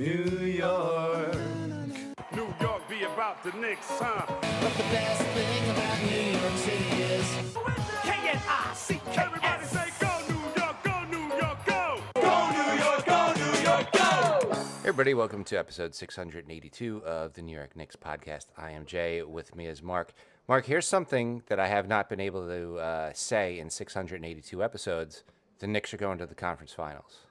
New York. New York be about the Knicks, huh? But the best thing about New York City is K-N-I-C-K. Everybody say go New York, go New York, go! go New York, go New York, go! Hey everybody, welcome to episode 682 of the New York Knicks podcast. I am Jay. With me is Mark. Mark, here's something that I have not been able to say in 682 episodes. The Knicks are going to the conference finals.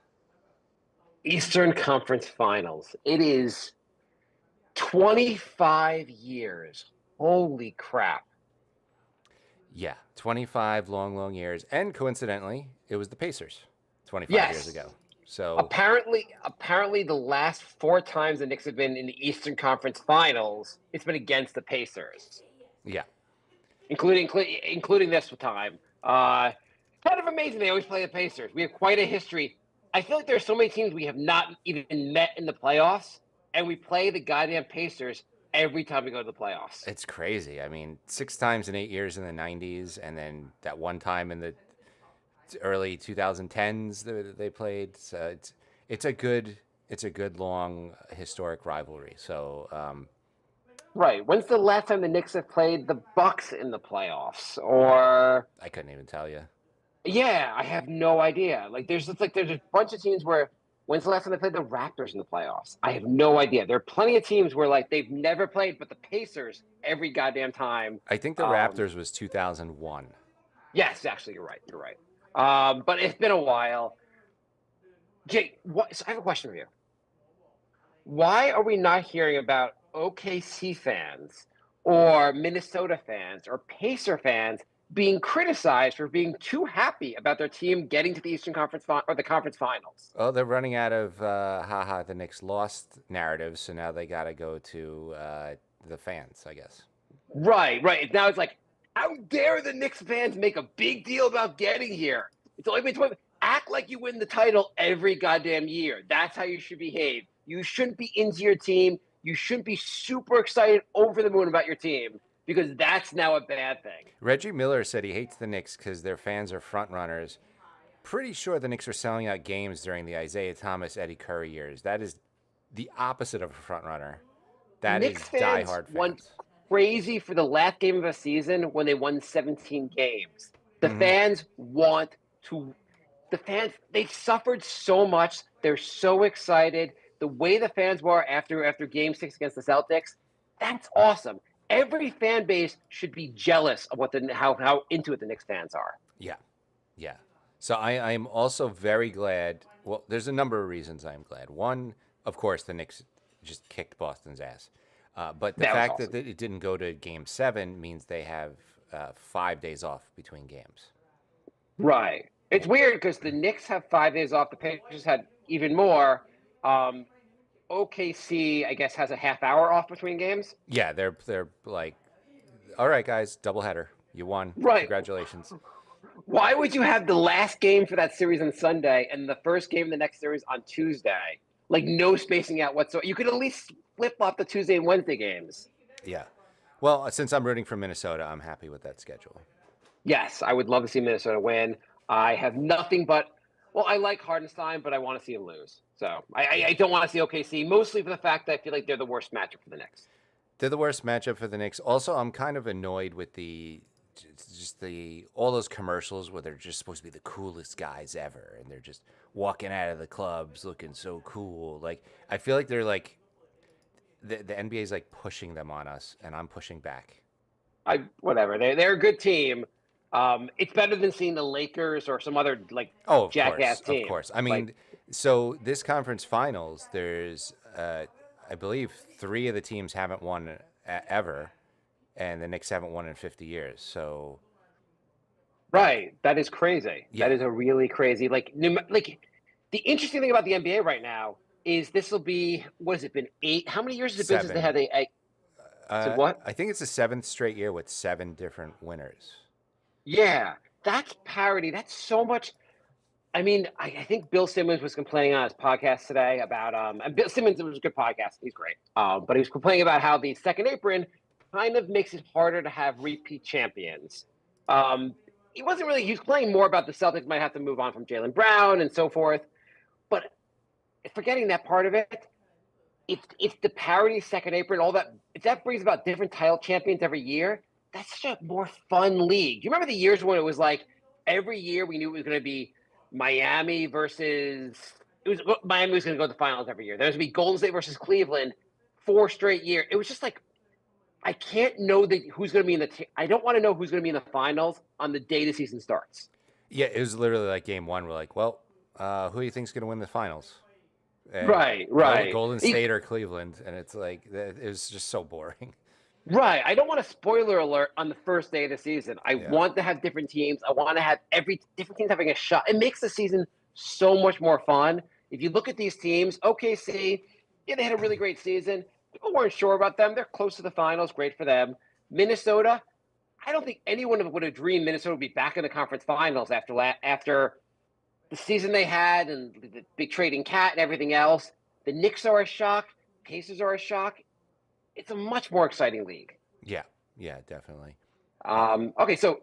Eastern Conference Finals. It is 25 years. Holy crap. Yeah, 25 long years. And coincidentally, it was the Pacers 25 Yes. years ago. So Apparently, the last four times the Knicks have been in the Eastern Conference Finals, it's been against the Pacers, yeah, including this time. Kind of amazing they always play the Pacers. We have quite a history. I feel like there's so many teams we have not even met in the playoffs, and we play the goddamn Pacers every time we go to the playoffs. it's crazy. I mean, 6 times in 8 years in the 90s, and then that one time in the early 2010s that they played. So it's a good long historic rivalry. So Right. When's the last time the Knicks have played the Bucks in the playoffs? Or I couldn't even tell you. yeah, I have no idea. There's a bunch of teams where when's the last time they played the Raptors in the playoffs? I have no idea. There are plenty of teams where they've never played, but the Pacers every goddamn time. I think the Raptors was 2001. Yes, actually, you're right. You're right. But it's been a while. Jake, so I have a question for you. Why are we not hearing about OKC fans or Minnesota fans or Pacer fans being criticized for being too happy about their team getting to the Eastern Conference or the conference finals? Oh, they're running out of the Knicks lost narratives, so now they got to go to the fans, I guess. Right. Now it's like, how dare the Knicks fans make a big deal about getting here? It's only been 20. Act like you win the title every goddamn year. That's how you should behave. You shouldn't be into your team. You shouldn't be super excited over the moon about your team because that's now a bad thing. Reggie Miller said he hates the Knicks because their fans are front runners. Pretty sure the Knicks are selling out games during the Isaiah Thomas, Eddie Curry years. That is the opposite of a front runner. That is Knicks fans diehard went fans. crazy for the last game of the season when they won 17 games. The fans want to. The fans, they suffered so much. They're so excited. The way the fans were after Game 6 against the Celtics, that's awesome. Every fan base should be jealous of how into it the Knicks fans are. Yeah. So I am also very glad. Well, there's a number of reasons I'm glad. One, of course, the Knicks just kicked Boston's ass. But the That was fact awesome. that it didn't go to Game 7 means they have 5 days off between games. Right. It's weird because the Knicks have 5 days off. The Pacers had even more. OKC, I guess, has a half hour off between games. Yeah, they're like, all right, guys, doubleheader. You won. Right. Congratulations. Why would you have the last game for that series on Sunday and the first game of the next series on Tuesday? No spacing out whatsoever. You could at least flip-flop the Tuesday and Wednesday games. Yeah. Well, since I'm rooting for Minnesota, I'm happy with that schedule. Yes, I would love to see Minnesota win. I have nothing but I like Hardenstein, but I want to see him lose. So I don't want to see OKC, mostly for the fact that I feel like they're the worst matchup for the Knicks. They're the worst matchup for the Knicks. Also, I'm kind of annoyed with all those commercials where they're just supposed to be the coolest guys ever, and they're just walking out of the clubs looking so cool. I feel like they're the NBA is pushing them on us, and I'm pushing back. Whatever. They're a good team. It's better than seeing the Lakers or some other jackass team. Of course. I mean, so this conference finals, there's I believe 3 of the teams haven't won ever, and the Knicks haven't won in 50 years. So, right, that is crazy. Yeah. That is a really crazy. The interesting thing about the NBA right now is this will be what has it been 8? How many years has it been since they had a what? I think it's the 7th straight year with 7 different winners. Yeah, that's parity. That's so much. I mean, I think Bill Simmons was complaining on his podcast today about and Bill Simmons was a good podcast. He's great. But he was complaining about how the second apron kind of makes it harder to have repeat champions. He wasn't really. He was complaining more about the Celtics might have to move on from Jaylen Brown and so forth. But forgetting that part of it, if the parity second apron, all that, if that brings about different title champions every year, that's such a more fun league. Do you remember the years when it was like every year we knew it was going to be Miami versus it was Miami was going to go to the finals every year. There was going to be Golden State versus Cleveland 4 straight years. It was just like I can't know who's going to be in the. I don't want to know who's going to be in the finals on the day the season starts. Yeah, it was literally like game one. We're like, well, who do you think's going to win the finals? Right, right. Golden State or Cleveland, and it's like it was just so boring. Right. I don't want a spoiler alert on the first day of the season. I Yeah. want to have different teams. I want to have every different teams having a shot. It makes the season so much more fun. If you look at these teams, OKC, yeah, they had a really great season. People weren't sure about them. They're close to the finals. Great for them. Minnesota, I don't think anyone would have dreamed Minnesota would be back in the conference finals after the season they had and the big trading cat and everything else. The Knicks are a shock. Pacers are a shock. It's a much more exciting league. Yeah, definitely. Okay, so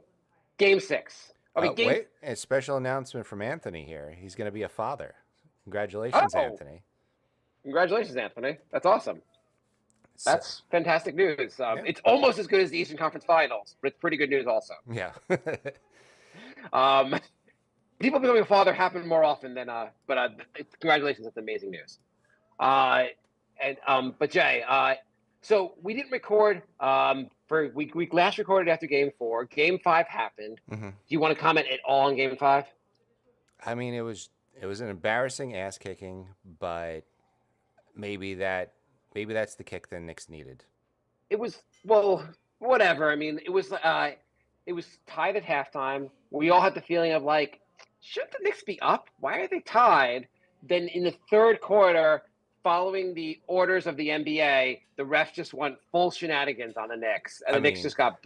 game 6. Okay, Wait, a special announcement from Anthony here. He's going to be a father. Congratulations, Anthony. Congratulations, Anthony. That's awesome. That's fantastic news. It's almost as good as the Eastern Conference Finals, but it's pretty good news also. Yeah. People becoming a father happen more often than, but congratulations. That's amazing news. But Jay, so we didn't record we last recorded after game 4. Game 5 happened. Mm-hmm. Do you want to comment at all on game 5? I mean, it was an embarrassing ass kicking, but maybe that's the kick the Knicks needed. It was whatever. I mean, it was tied at halftime. We all had the feeling of like, should the Knicks be up? Why are they tied? Then in the third quarter, following the orders of the NBA, the refs just went full shenanigans on the Knicks, and the Knicks just got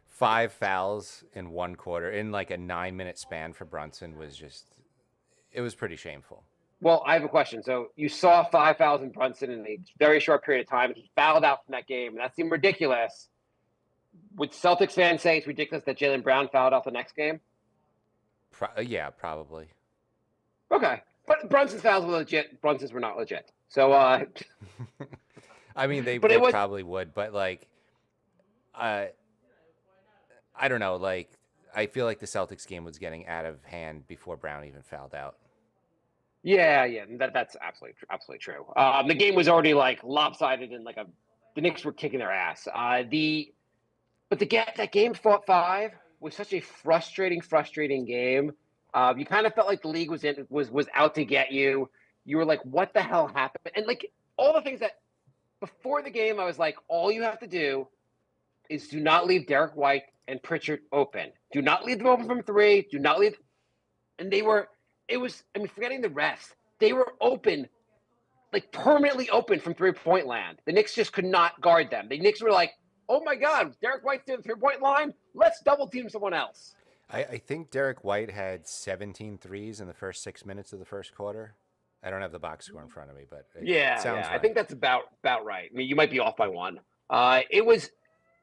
5 fouls in one quarter in like a 9-minute span for Brunson it was pretty shameful. Well, I have a question. So you saw 5 fouls in Brunson in a very short period of time. He fouled out from that game, and that seemed ridiculous. Would Celtics fans say it's ridiculous that Jaylen Brown fouled out the next game? Yeah, probably. Okay. But Brunson's fouls were legit. Brunson's were not legit. So, I mean, they probably would, but like, I don't know. Like, I feel like the Celtics game was getting out of hand before Brown even fouled out. Yeah, that's absolutely true. The game was already like lopsided and the Knicks were kicking their ass. That game 5 was such a frustrating game. You kind of felt like the league was out to get you. You were like, what the hell happened? And like all the things that before the game, I was like, all you have to do is do not leave Derek White and Pritchard open. Do not leave them open from 3. Do not leave. And forgetting the rest, they were open, like permanently open from 3-point land. The Knicks just could not guard them. The Knicks were like, oh my God, Derek White's to the 3-point line. Let's double team someone else. I think Derek White had 17 threes in the first 6 minutes of the first quarter. I don't have the box score in front of me, but it sounds right. I think that's about right. I mean, you might be off by 1. It was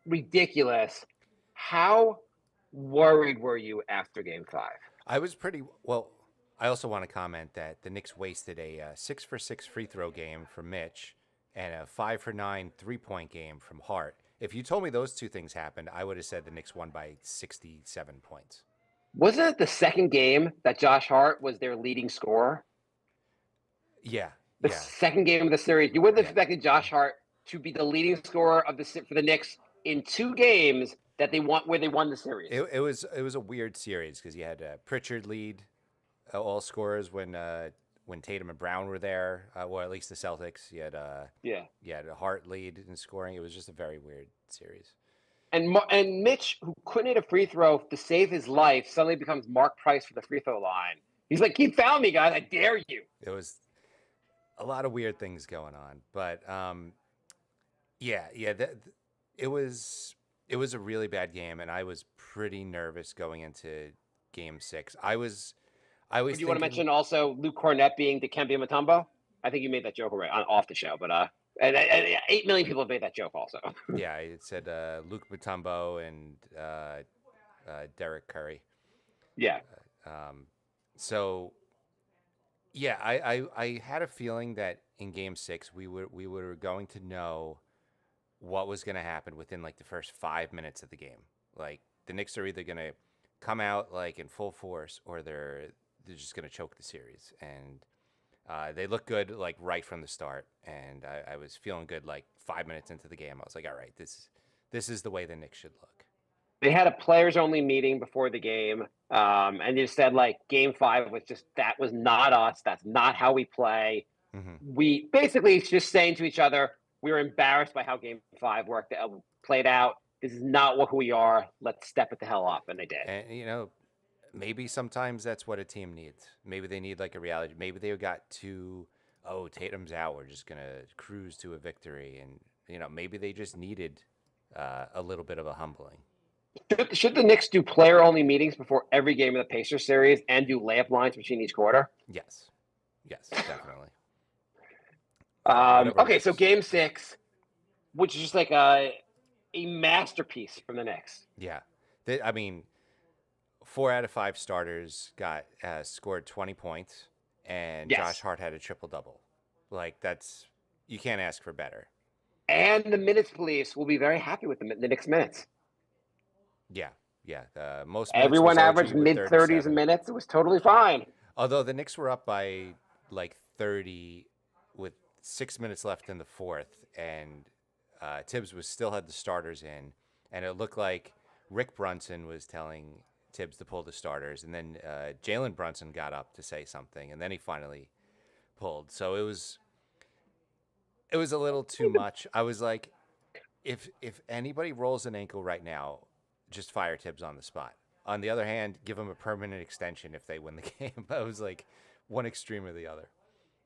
ridiculous. How worried were you after game 5? I was pretty well. I also want to comment that the Knicks wasted a 6-for-6 free throw game from Mitch and a 5-for-9 3-point game from Hart. If you told me those two things happened, I would have said the Knicks won by 67 points. Wasn't it the second game that Josh Hart was their leading scorer? Yeah. The second game of the series. You wouldn't have expected Josh Hart to be the leading scorer for the Knicks in 2 games that they won where they won the series. It was a weird series because you had Pritchard lead all scorers when Tatum and Brown were there, or at least the Celtics. You had a Hart lead in scoring. It was just a very weird series. And Mitch, who couldn't hit a free throw to save his life, suddenly becomes Mark Price for the free throw line. He's like, keep fouling me, guys. I dare you. It was a lot of weird things going on, but it was a really bad game, and I was pretty nervous going into game 6. I was. Do you want to mention also Luke Cornett being Dikembe Mutombo? I think you made that joke already off the show, but and 8 million people have made that joke also. Yeah, it said Luke Mutombo and Derek Curry. Yeah. So Yeah, I had a feeling that in Game 6 we were going to know what was going to happen within like the first 5 minutes of the game. Like the Knicks are either going to come out like in full force or they're just going to choke the series. And they look good like right from the start. And I was feeling good like 5 minutes into the game. I was like, all right, this is the way the Knicks should look. They had a players only meeting before the game, and they said like Game 5 was just that was not us. That's not how we play. Hmm. We basically just saying to each other, we were embarrassed by how Game 5 played out. This is not who we are. Let's step it the hell up, and they did. And maybe sometimes that's what a team needs. Maybe they need like a reality. Maybe they got too. Oh, Tatum's out. We're just gonna cruise to a victory, and maybe they just needed a little bit of a humbling. Should the Knicks do player only meetings before every game of the Pacers series and do layup lines between each quarter? Yes, yes, definitely. Okay, so Works. Game 6, which is just like a masterpiece from the Knicks. Yeah, I mean, 4 out of 5 starters got scored 20 points, and Josh Yes. Hart had a triple double. Like that's you can't ask for better. And the minutes police will be very happy with the Knicks minutes. Yeah, yeah. Most minutes was Everyone OG averaged with mid 30s 37. minutes. It was totally fine. Although the Knicks were up by like 30 with 6 minutes left in the fourth, and Tibbs was still had the starters in, and it looked like Rick Brunson was telling Tibbs to pull the starters, and then Jalen Brunson got up to say something, and then he finally pulled. So it was a little too much. I was like, if anybody rolls an ankle right now, just fire Tibbs on the spot. On the other hand, give him a permanent extension if they win the game. I was like one extreme or the other.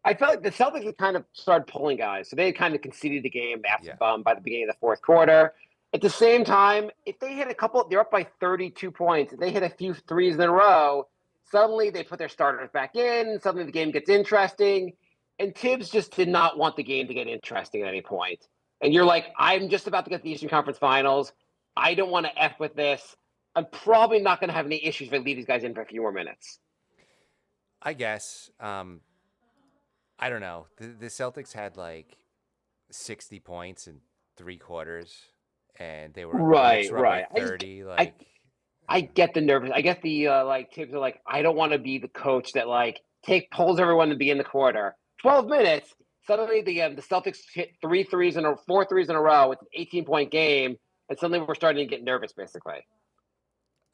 I felt like the Celtics had kind of started pulling guys. So they had kind of conceded the game after Yeah. by the beginning of the fourth quarter. At the same time, if they hit a couple, they're up by 32 points. If they hit a few threes in a row, suddenly they put their starters back in. Suddenly the game gets interesting. And Tibbs just did not want the game to get interesting at any point. And you're like, I'm just about to get the Eastern Conference Finals. I don't want to F with this. I'm probably not going to have any issues if I leave these guys in for a few more minutes. I guess. I don't know. The Celtics had like 60 points in 3 quarters, and the Knicks Right, were up by right. 30. I get the nervous. I get the like Tibbs are like, I don't want to be the coach that like pulls everyone to begin the quarter. 12 minutes. Suddenly the Celtics hit four threes in a row. It's an 18-point game, and suddenly we're starting to get nervous. Basically,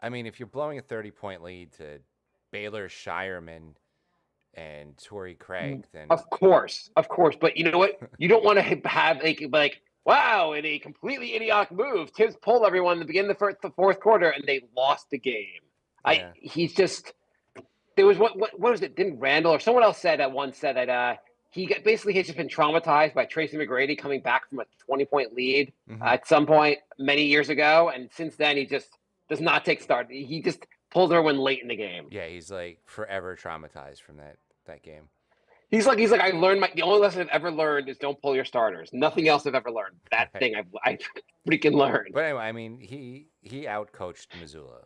I mean, if you're blowing a 30-point lead to Baylor Shireman and Torrey Craig, then of course. But you know what? You don't want to have like wow, in a completely idiotic move, Tibbs pulled everyone to begin the fourth quarter, and they lost the game. yeah. He's just there was what was it? Didn't Randall or someone else said that he's just been traumatized by Tracy McGrady coming back from a 20-point lead Hmm. at some point many years ago, and since then he just does not take start. He just pulls everyone late in the game. Yeah, he's like forever traumatized from that game. He's like I learned the only lesson I've ever learned is don't pull your starters. Nothing else I've ever learned. That Right. thing I freaking learned. But anyway, I mean, he outcoached Missoula.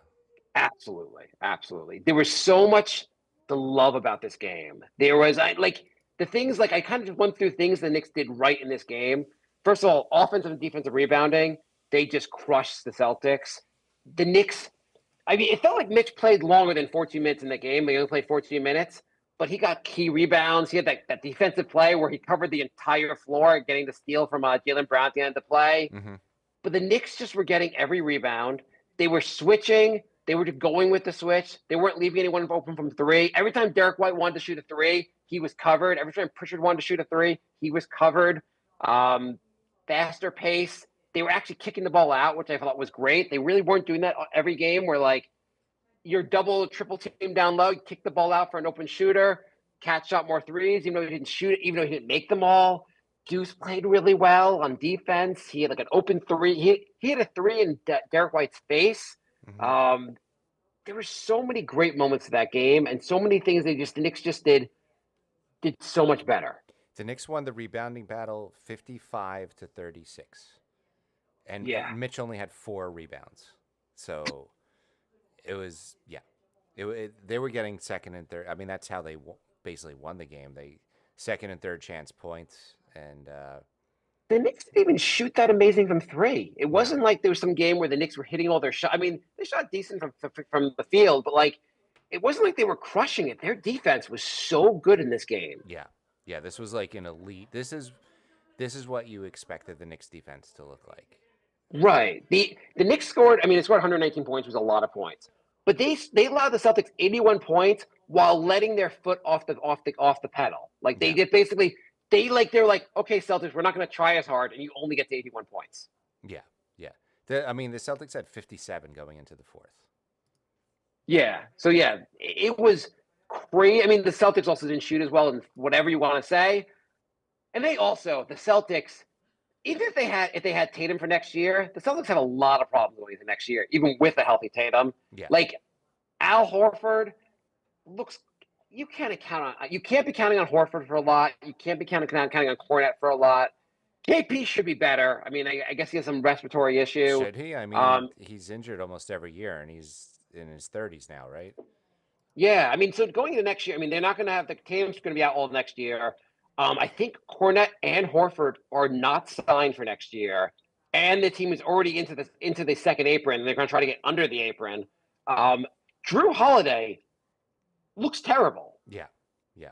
Absolutely, absolutely. There was so much to love about this game. There was like the things like I kind of just went through things the Knicks did right in this game. First of all, offensive and defensive rebounding, they just crushed the Celtics. The Knicks, I mean, it felt like Mitch played longer than 14 minutes in the game. He only played 14 minutes, but he got key rebounds. He had that defensive play where he covered the entire floor, getting the steal from Jalen Brown at the end of the play. Hmm. But the Knicks just were getting every rebound. They were switching. They were just going with the switch. They weren't leaving anyone open from three. Every time Derek White wanted to shoot a three, he was covered. Every time Pritchard wanted to shoot a three, he was covered. Faster pace. They were actually kicking the ball out, which I thought was great. They really weren't doing that every game where like you're double, triple team down low, kick the ball out for an open shooter, Cat shot more threes, even though he didn't shoot it, even though he didn't make them all. Deuce played really well on defense. He had like an open three. He had a three in Derek White's face. Hmm. Um, there were so many great moments of that game, and so many things the Knicks just did so much better. The Knicks won the rebounding battle 55-36, and Yeah, Mitch only had 4 rebounds. So it was they were getting second and third. I mean, that's how they basically won the game. They second and third chance points, and The Knicks didn't even shoot that amazing from three. It no, wasn't like there was some game where the Knicks were hitting all their shots. I mean, they shot decent from the field, but like it wasn't like they were crushing it. Their defense was so good in this game. yeah, yeah. This was like an elite. This is what you expected the Knicks defense to look like. Right. The Knicks scored. I mean, they scored 119 points, which was a lot of points. But they allowed the Celtics 81 points while letting their foot off the pedal. Like they Yeah, did basically. They're like, okay, Celtics, we're not going to try as hard, and you only get to 81 points. yeah, yeah. I mean, the Celtics had 57 going into the fourth. Yeah. So yeah, it was crazy. I mean, the Celtics also didn't shoot as well, and whatever you want to say. And the Celtics, even if they had Tatum for next year, the Celtics have a lot of problems going into next year, even with a healthy Tatum. Yeah, Like Al Horford looks. You can't be counting on Horford for a lot. You can't be counting on Cornette for a lot. KP should be better. I mean, I guess he has some respiratory issue. should he? I mean, Um, he's injured almost every year, and he's in his 30s now, right? Yeah, I mean, so going into next year, I mean, they're not going to have the Tatum's going to be out all next year. I think Cornette and Horford are not signed for next year, and the team is already into the second apron. And they're going to try to get under the apron. Drew Holiday looks terrible. Yeah, yeah,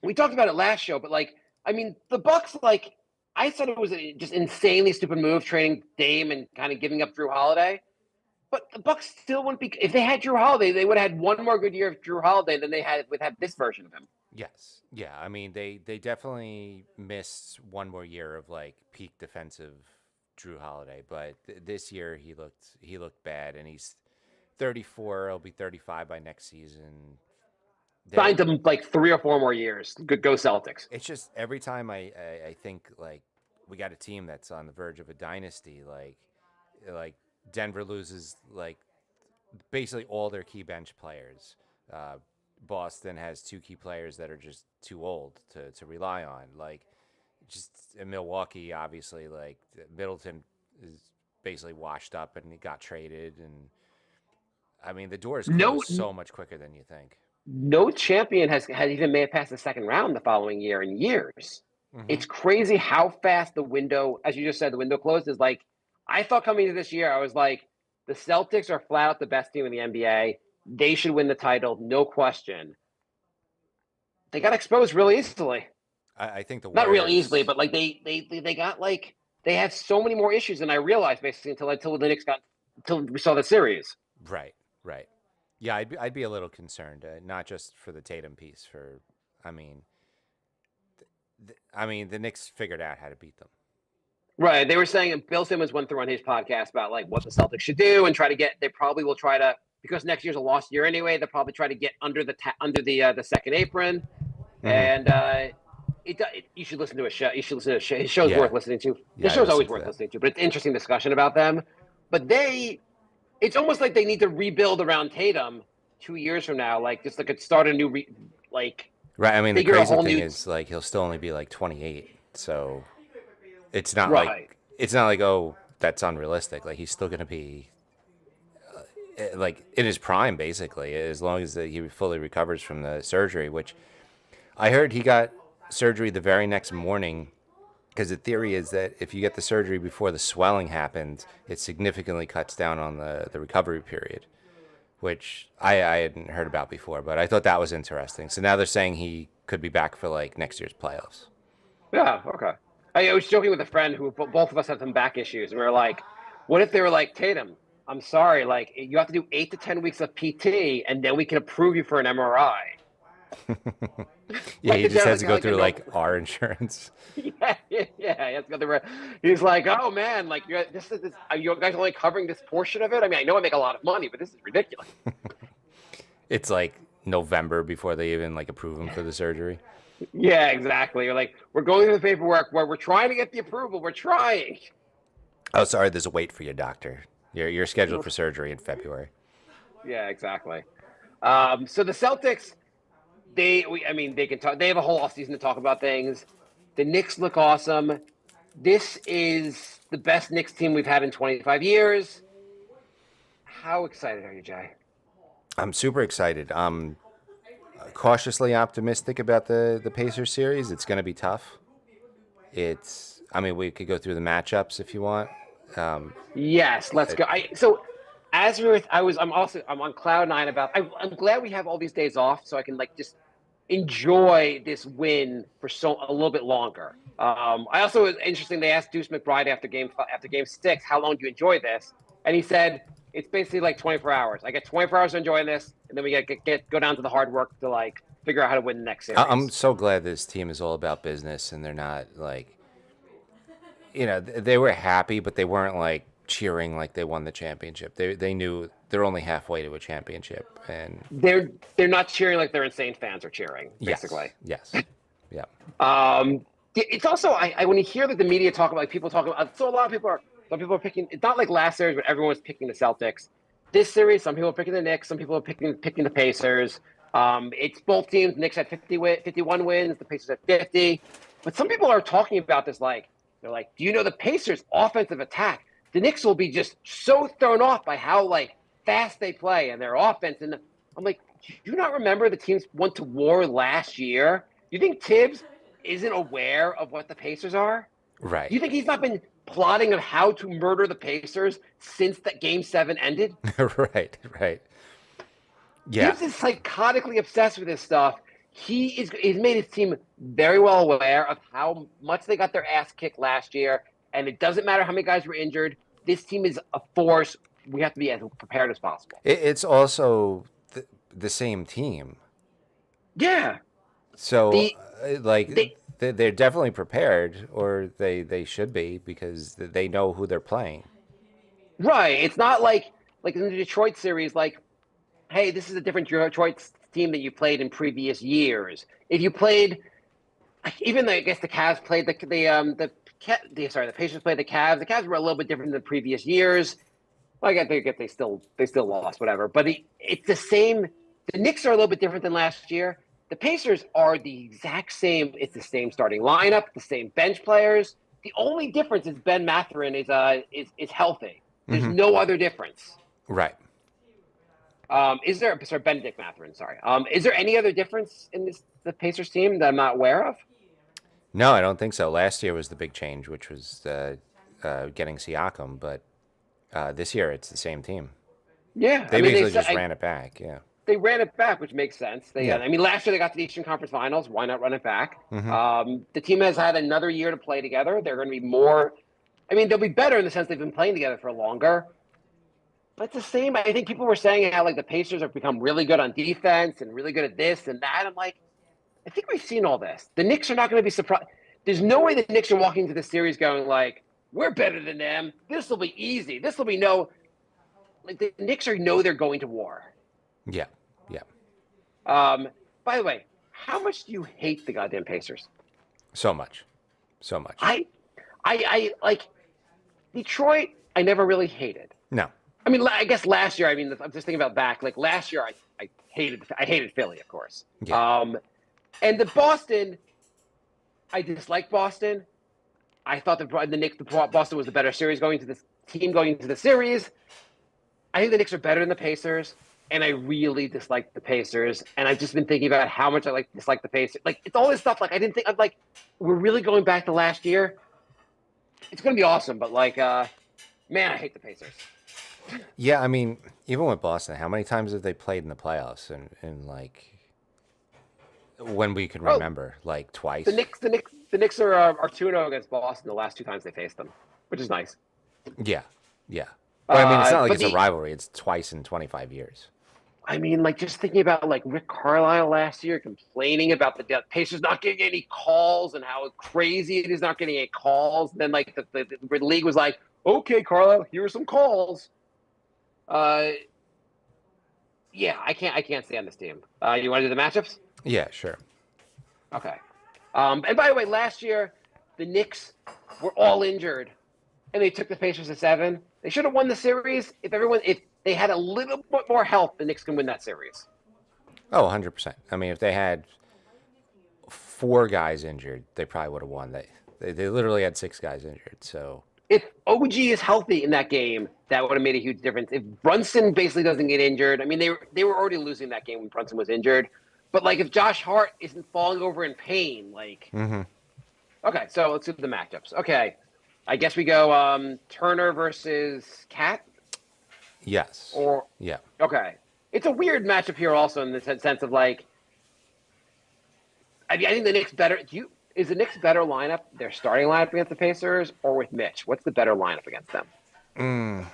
We talked about it last show, but like, I mean, the Bucks, like, I said it was a just insanely stupid move trading Dame and kind of giving up Drew Holiday. But the Bucks still wouldn't be. If they had Drew Holiday, they would have had one more good year of Drew Holiday than they would have this version of him. yes, yeah. I mean, they definitely missed one more year of like peak defensive Drew Holiday, but this year he looked bad, and he's 34. He'll be 35 by next season. Signed him like 3 or 4 more years. Go Celtics. It's just every time I think like we got a team that's on the verge of a dynasty, like Denver loses like basically all their key bench players. Uh, Boston has two key players that are just too old to rely on. Like just in Milwaukee, obviously, like Middleton is basically washed up and he got traded, and I mean the door is No, closed so much quicker than you think. no champion has even made it past the second round the following year in years. Mm-hmm. It's crazy how fast the window, as you just said, the window closed. Is like I thought coming into this year, I was like, the Celtics are flat out the best team in the NBA. They should win the title, no question. They got exposed really easily. I think the Not Warriors, real easily, but like they got like they have so many more issues than I realized basically until the Knicks until we saw the series. right, right. Yeah, I'd be a little concerned, not just for the Tatum piece. I mean, the Knicks figured out how to beat them. Right. They were saying, and Bill Simmons went through on his podcast about like what the Celtics should do and try to get. They probably will try to, because next year's a lost year anyway. They'll probably try to get under the second apron, and you should listen to a show. You should listen to a show. His show's Yeah. worth listening to. Yeah, The I show's always listened to worth that. listening to, but it's an interesting discussion about them. But it's almost like they need to rebuild around Tatum 2 years from now, like just like start a new Right. I mean, the figure a crazy whole thing new- is like he'll still only be like 28, so it's not Right. like oh that's unrealistic. Like he's still gonna be like in his prime basically, as long as he fully recovers from the surgery. Which I heard he got surgery the very next morning, because the theory is that if you get the surgery before the swelling happens, it significantly cuts down on the recovery period, which I hadn't heard about before, but I thought that was interesting. So now they're saying he could be back for like next year's playoffs. Yeah, okay. I was joking with a friend who both of us have some back issues, and we were like, "What if they were like Tatum? I'm sorry, like you have to do 8 to 10 weeks of PT, and then we can approve you for an MRI." Yeah, Like he the just has to Jets, go like, through you know- like our insurance. Yeah, he has to go through. He's like, "Oh man, like are you guys only covering this portion of it? I mean, I know I make a lot of money, but this is ridiculous." It's like November before they even like approve him for the surgery. Yeah, exactly. You're like, we're going through the paperwork where we're trying to get the approval. We're trying. Oh, sorry, there's a wait for your doctor. You're scheduled for surgery in February. Yeah, exactly. So the Celtics, they can talk. They have a whole offseason to talk about things. The Knicks look awesome. This is the best Knicks team we've had in 25 years. How excited are you, Jay? I'm super excited. cautiously optimistic about the Pacers series. It's going to be tough. I mean, we could go through the matchups if you want. Yes, let's go. As we were, I'm on cloud nine about. I'm glad we have all these days off, so I can like just enjoy this win for a little bit longer. I also was interesting. They asked Deuce McBride after game 6, how long do you enjoy this? And he said it's basically like 24 hours. I get 24 hours to enjoy this, and then we go down to the hard work to like figure out how to win the next I'm series. so glad this team is all about business and they're not like, they were happy, but they weren't like cheering like they won the championship. They knew they're only halfway to a championship, and They're not cheering like their insane fans are cheering, basically. yes, yeah, It's also when you hear that the media talk about like people talk about so a lot of people are picking. It's not like last series, but everyone was picking the Celtics. This series, some people are picking the Knicks, some people are picking the Pacers. It's both teams. Knicks had 51 wins, the Pacers had 50. But some people are talking about this like they're like, do you know the Pacers' offensive attack? The Knicks will be just so thrown off by how like fast they play and their offense. And I'm like, do you not remember the teams went to war last year? You think Tibbs isn't aware of what the Pacers are? right, You think he's not been plotting on how to murder the Pacers since that Game 7 ended? right, yeah. Gibbs is psychotically obsessed with this stuff. He's made his team very well aware of how much they got their ass kicked last year, and it doesn't matter how many guys were injured. This team is a force. We have to be as prepared as possible. It's also the same team, Yeah. so The like they they're definitely prepared, or they should be because they know who they're playing. Right. It's not like in the Detroit series, like, hey, this is a different Detroit team that you played in previous years. If you played, even though I guess the Cavs played the Pacers played the Cavs. The Cavs were a little bit different than previous years. Like I think they still lost, whatever. But it's the same. The Knicks are a little bit different than last year. The Pacers are the exact same. It's the same starting lineup, the same bench players. The only difference is Ben Mathurin is healthy. There's no other difference. Right. Is there? Sorry, Benedict Mathurin. Sorry. Is there any other difference in the Pacers team that I'm not aware of? No, I don't think so. Last year was the big change, which was getting Siakam, but this year it's the same team. Yeah, They basically just ran it back. Yeah. they ran it back, which makes sense. Yeah. I mean, last year they got to the Eastern Conference Finals. Why not run it back? Mm-hmm. The team has had another year to play together. They're going to be more. I mean, they'll be better in the sense they've been playing together for longer. But it's the same. I think people were saying how like the Pacers have become really good on defense and really good at this and that. I'm like, I think we've seen all this. The Knicks are not going to be surprised. There's no way the Knicks are walking into the series going like, we're better than them. This will be easy. This will be no. Like the Knicks know they're going to war. Yeah. Yeah. By the way, how much do you hate the goddamn Pacers? So much. So much. I like Detroit. I never really hated. No. I mean, I guess last year. I mean, I'm just thinking about back. Like last year, I hated Philly, of course. Yeah. And the Boston, I disliked Boston. I thought the Boston was the better series going into this team going into the series. I think the Knicks are better than the Pacers, and I really dislike the Pacers. And I've just been thinking about how much I dislike the Pacers. Like it's all this stuff. Like I'm like, we're really going back to last year. It's going to be awesome, but like, man, I hate the Pacers. Yeah, I mean, even with Boston, how many times have they played in the playoffs? And like, when we can remember, like twice. The Knicks are 2-0 against Boston the last 2 times they faced them, which is nice. Yeah. Yeah. But I mean, it's not like but it's a rivalry. It's twice in 25 years. I mean, like just thinking about like Rick Carlisle last year complaining about the Pacers not getting any calls and how crazy it is not getting any calls. And then like the league was like, okay, Carlisle, here are some calls. Yeah, I can't stand this team. You want to do the matchups? Yeah, sure. Okay. And by the way, last year the Knicks were all injured, and they took the Pacers to 7. They should have won the series if they had a little bit more health. The Knicks can win that series. Oh, 100%. I mean, if they had 4 guys injured, they probably would have won. They literally had 6 guys injured. So if OG is healthy in that game, that would have made a huge difference. If Brunson basically doesn't get injured, I mean, they were already losing that game when Brunson was injured. But like if Josh Hart isn't falling over in pain, like Mm-hmm. okay, so let's do the matchups. Okay, I guess we go Turner versus Cat, Yes. or Yeah. okay, it's a weird matchup here also in the sense of like I think the Knicks better. Is the Knicks better lineup their starting lineup against the Pacers or with Mitch? What's the better lineup against them? Mm.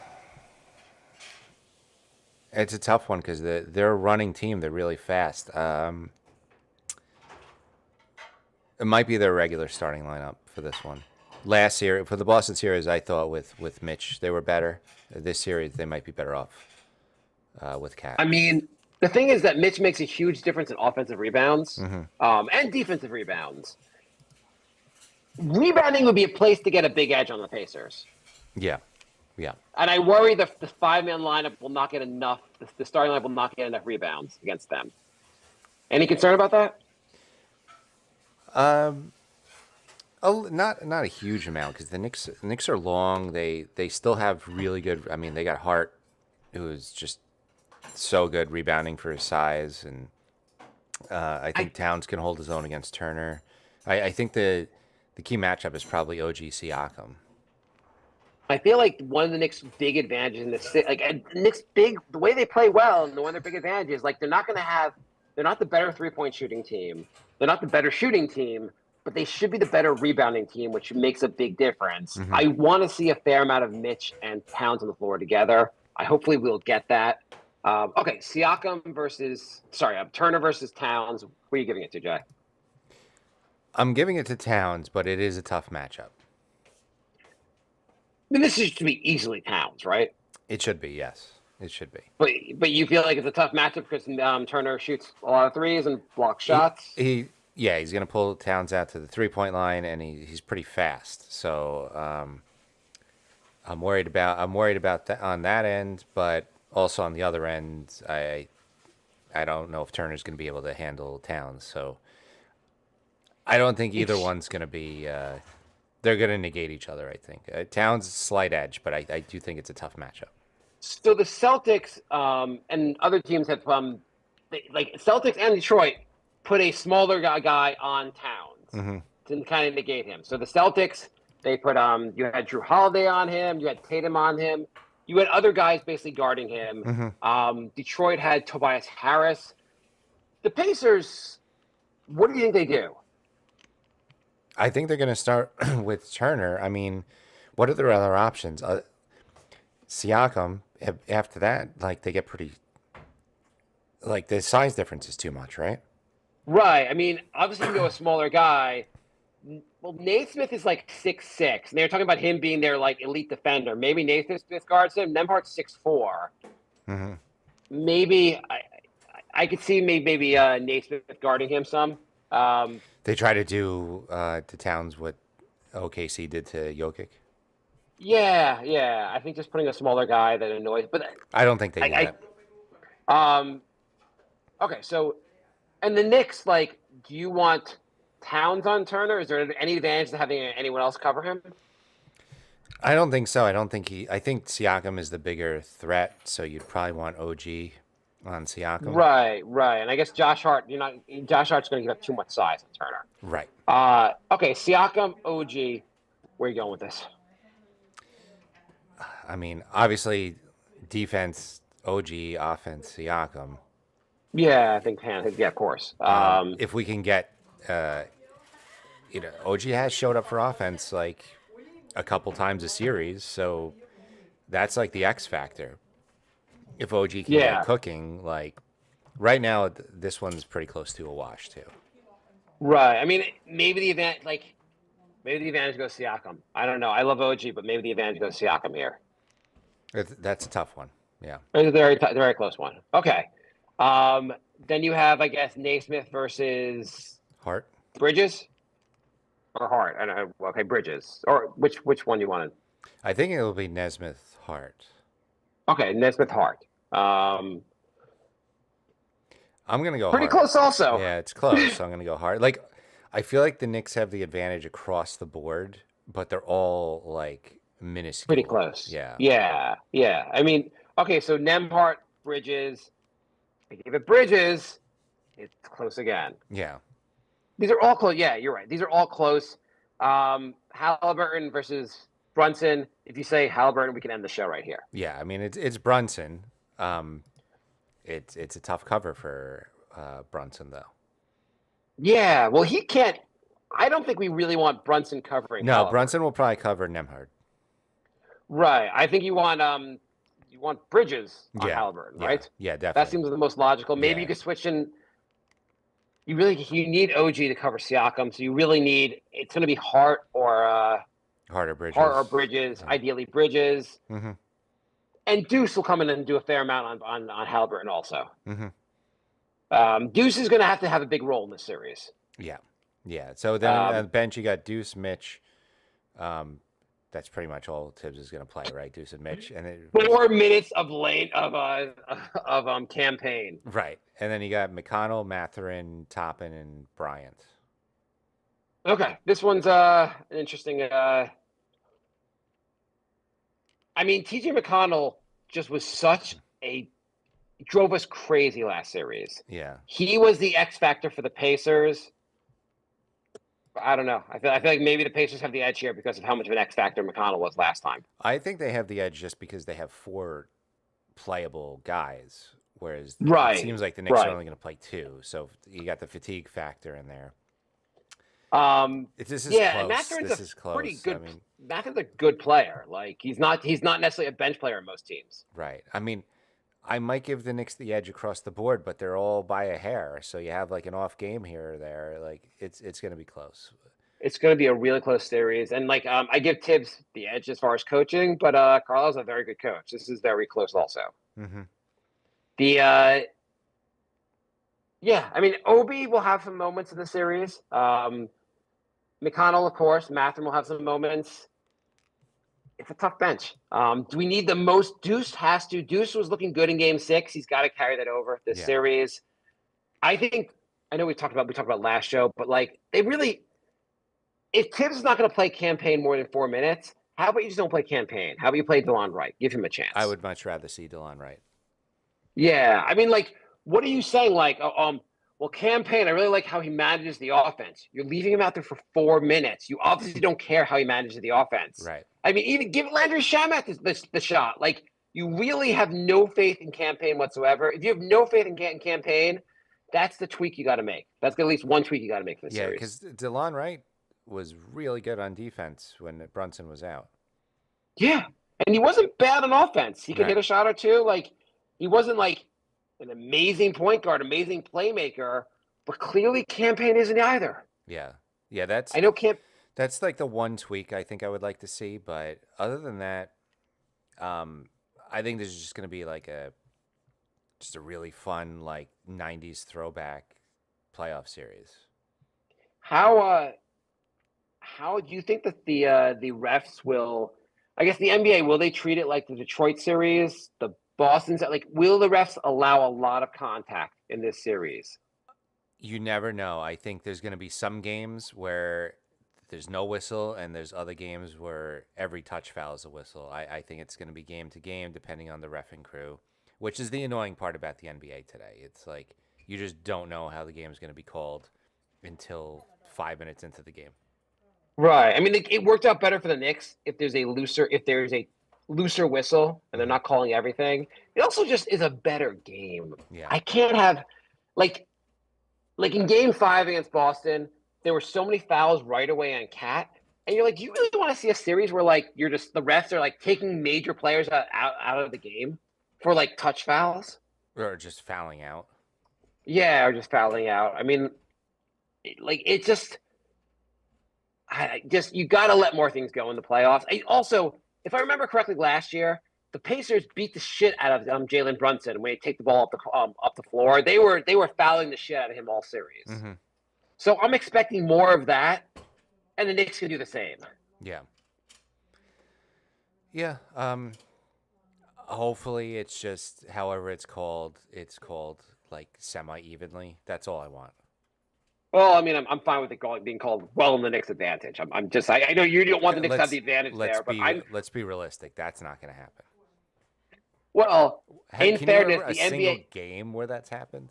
It's a tough one because they're a running team. They're really fast. It might be their regular starting lineup for this one. Last series for the Boston series, I thought with Mitch they were better. This series they might be better off with Cat. I mean, the thing is that Mitch makes a huge difference in offensive rebounds Mm-hmm. and defensive rebounds. Rebounding would be a place to get a big edge on the Pacers. Yeah, yeah. And I worry the five-man lineup will not get enough. The starting lineup will not get enough rebounds against them. Any concern about that? Not a huge amount because the Knicks are long. They still have really good. I mean, they got Hart, who is just so good rebounding for his size, and I think Towns can hold his own against Turner. I think the key matchup is probably OG Siakam. I feel like one of the Knicks' big advantages in this, like Knicks' the way they play well, and one of their big advantages, like they're not the better 3-point shooting team, they're not the better shooting team, but they should be the better rebounding team, which makes a big difference. Mm-hmm. I want to see a fair amount of Mitch and Towns on the floor together. Hopefully we'll get that. Okay, Turner versus Towns. What are you giving it to, Jay? I'm giving it to Towns, but it is a tough matchup. I mean, this should be easily Towns, right? It should be, yes. It should be. But you feel like it's a tough matchup because Turner shoots a lot of threes and blocks shots. He's going to pull Towns out to the 3-point line, and he's pretty fast. So I'm worried about that on that end, but also on the other end, I don't know if Turner's going to be able to handle Towns. So I don't think either one's going to be. They're going to negate each other. I think Towns slight edge, but I do think it's a tough matchup. So the Celtics and other teams have like Celtics and Detroit put a smaller guy on Towns to kind of negate him. So the Celtics, they put you had Drew Holiday on him, you had Tatum on him, you had other guys basically guarding him. Detroit had Tobias Harris. The Pacers, what do you think they do? I think they're going to start with Turner. I mean, what are their other options? Siakam. After that, like they get pretty. Like the size difference is too much, right? Right. I mean, obviously you can go a smaller guy. Well, Naismith is like 6'6", and they were talking about him being their like elite defender. Maybe Naismith guards him. Nemhart's 6'4". Mm-hmm. Maybe I could see maybe Naismith guarding him some. They try to do to Towns what OKC did to Jokic. Yeah. I think just putting a smaller guy that annoys. But I don't think they do that. Okay, so and the Knicks, like, do you want Towns on Turner? Is there any advantage to having anyone else cover him? I don't think so. I think Siakam is the bigger threat, so you'd probably want OG on Siakam. Right. And I guess Josh Hart's going to give up too much size on Turner. Right. Okay, Siakam, OG. Where are you going with this? I mean, obviously, defense OG, offense Siakam. Yeah, I think. Yeah, of course. If we can get, OG has showed up for offense like a couple times a series, so that's like the X factor. If OG can get cooking, like right now, this one's pretty close to a wash too. Right. I mean, maybe the advantage goes Siakam. I don't know. I love OG, but maybe the advantage goes Siakam here. That's a tough one. Yeah. It's a very close one. Okay. Then you have, I guess, Naismith versus Hart. Bridges or Hart. I don't know. Okay, Bridges. Or which one you wanted? I think it will be Nesmith Hart. Okay, Naismith Hart. I'm gonna go pretty Hart. close also. Yeah, it's close. So I'm gonna go Hart. Like, I feel like the Knicks have the advantage across the board, but they're all like minuscule. Pretty close. Yeah. I mean, okay, so Nemhart, Bridges. I gave it Bridges. it's close again. Yeah. These are all close. Yeah, you're right. These are all close. Halliburton versus Brunson. If you say Halliburton, we can end the show right here. Yeah. I mean, it's Brunson. It's a tough cover for Brunson though. Yeah, well, he can't. I don't think we really want Brunson covering. No, Halliburton. Brunson will probably cover Nemhard. Right. I think you want Bridges on Yeah. Halliburton, Yeah. right? Yeah, That definitely. seems the most logical. Maybe Yeah. you could switch in. You need OG to cover Siakam, so you really need. It's going to be Hart or Bridges. Yeah. Ideally Bridges, Mm-hmm. and Deuce will come in and do a fair amount on Halliburton also. Mm-hmm. Deuce is going to have a big role in this series. Yeah. Yeah. So then on the bench you got Deuce, Mitch. That's pretty much all Tibbs is going to play, right? Deuce and Mitch, and 4 minutes of campaign. right, and then you got McConnell, Matherin, Toppin, and Bryant. Okay, this one's an interesting. I mean, TJ McConnell just was drove us crazy last series. Yeah. He was the X factor for the Pacers. I don't know. I feel like maybe the Pacers have the edge here because of how much of an X factor McConnell was last time. I think they have the edge just because they have 4 playable guys, whereas Right. it seems like the Knicks are only going to play 2. So you got the fatigue factor in there. This is and close. Matherin's This is close. pretty good. I mean, Matherin's a good player. Like he's not necessarily a bench player in most teams. right. I mean, I might give the Knicks the edge across the board, but they're all by a hair. So you have like an off game here or there. Like it's going to be close. It's going to be a really close series, and I give Tibbs the edge as far as coaching, but Carlo's a very good coach. This is very close, also. Mm-hmm. I mean, Obi will have some moments in the series. McConnell, of course. Matherin will have some moments. It's a tough bench. Do we need the most? Deuce was looking good in Game 6. He's got to carry that over this series. I know we talked about last show, but if Tibbs is not going to play campaign more than 4 minutes, how about you just don't play campaign? How about you play DeLon Wright? Give him a chance. I would much rather see DeLon Wright. Yeah, I mean, what are you saying? Well, campaign, I really like how he manages the offense. You're leaving him out there for 4 minutes. You obviously don't care how he manages the offense. Right. I mean, even give Landry Shamet the shot. You really have no faith in campaign whatsoever. If you have no faith in campaign, that's the tweak you got to make. That's at least one tweak you got to make for the series. Yeah, because DeLon Wright was really good on defense when Brunson was out. Yeah, and he wasn't bad on offense. He could hit a shot or two. He wasn't an amazing point guard, amazing playmaker, but clearly campaign isn't either. Yeah, that's like the one tweak I think I would like to see, but other than that, I think this is just going to be just a really fun 90s throwback playoff series. How do you think that the refs will? I guess the NBA, will they treat it like the Detroit series, the Boston's? Will the refs allow a lot of contact in this series? You never know. I think there's going to be some games where there's no whistle, and there's other games where every touch foul is a whistle. I think it's going to be game to game, depending on the reffing crew, which is the annoying part about the NBA today. It's you just don't know how the game is going to be called until 5 minutes into the game. Right. I mean, it worked out better for the Knicks if there's a looser whistle and they're not calling everything. It also just is a better game. Yeah. I can't have in Game 5 against Boston, there were so many fouls right away on Cat, and you're you really want to see a series where you're just the refs are taking major players out of the game for touch fouls or just fouling out. Yeah, or just fouling out. I mean, it just. You got to let more things go in the playoffs. Also, if I remember correctly, last year the Pacers beat the shit out of Jalen Brunson when they take the ball up the floor. They were fouling the shit out of him all series. Mm-hmm. So I'm expecting more of that, and the Knicks can do the same. Yeah. Yeah. Hopefully, it's just however it's called semi-evenly. That's all I want. Well, I mean, I'm fine with it being called well in the Knicks' advantage. I know you don't want the Knicks to have the advantage there, but let's be realistic. That's not going to happen. Well, in fairness, the NBA single game where that's happened.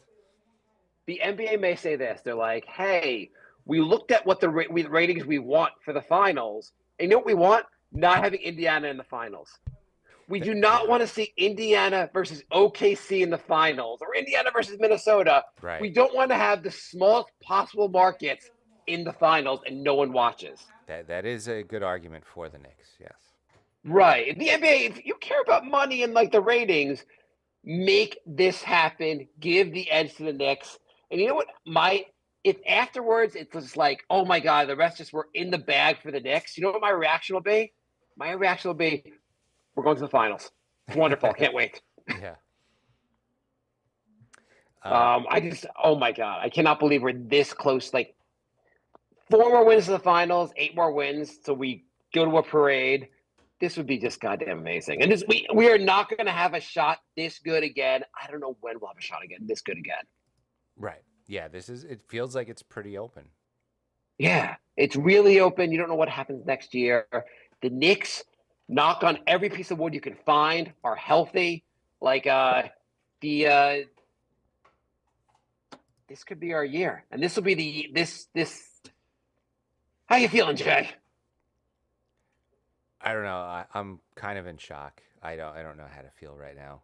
the NBA may say this. They're like, hey, we looked at what the ratings we want for the finals. And you know what we want? Not having Indiana in the finals. We do not want to see Indiana versus OKC in the finals or Indiana versus Minnesota. Right. We don't want to have the smallest possible markets in the finals and no one watches. That is a good argument for the Knicks. Yes. Right. The NBA, if you care about money and like the ratings, make this happen. Give the edge to the Knicks. And you know what? If afterwards it's just like, oh my God, the rest just were in the bag for the Knicks. You know what my reaction will be? My reaction will be, we're going to the finals. It's wonderful. Can't wait. Yeah. Oh my God, I cannot believe we're this close. Like 4 more wins to the finals, 8 more wins, so we go to a parade. This would be just goddamn amazing. And we are not going to have a shot this good again. I don't know when we'll have a shot again this good again. Right. Yeah. It feels like it's pretty open. Yeah, it's really open. You don't know what happens next year. The Knicks, knock on every piece of wood you can find, are healthy. Like this could be our year, and this will be this. How you feeling, Jay? I don't know. I'm kind of in shock. I don't know how to feel right now.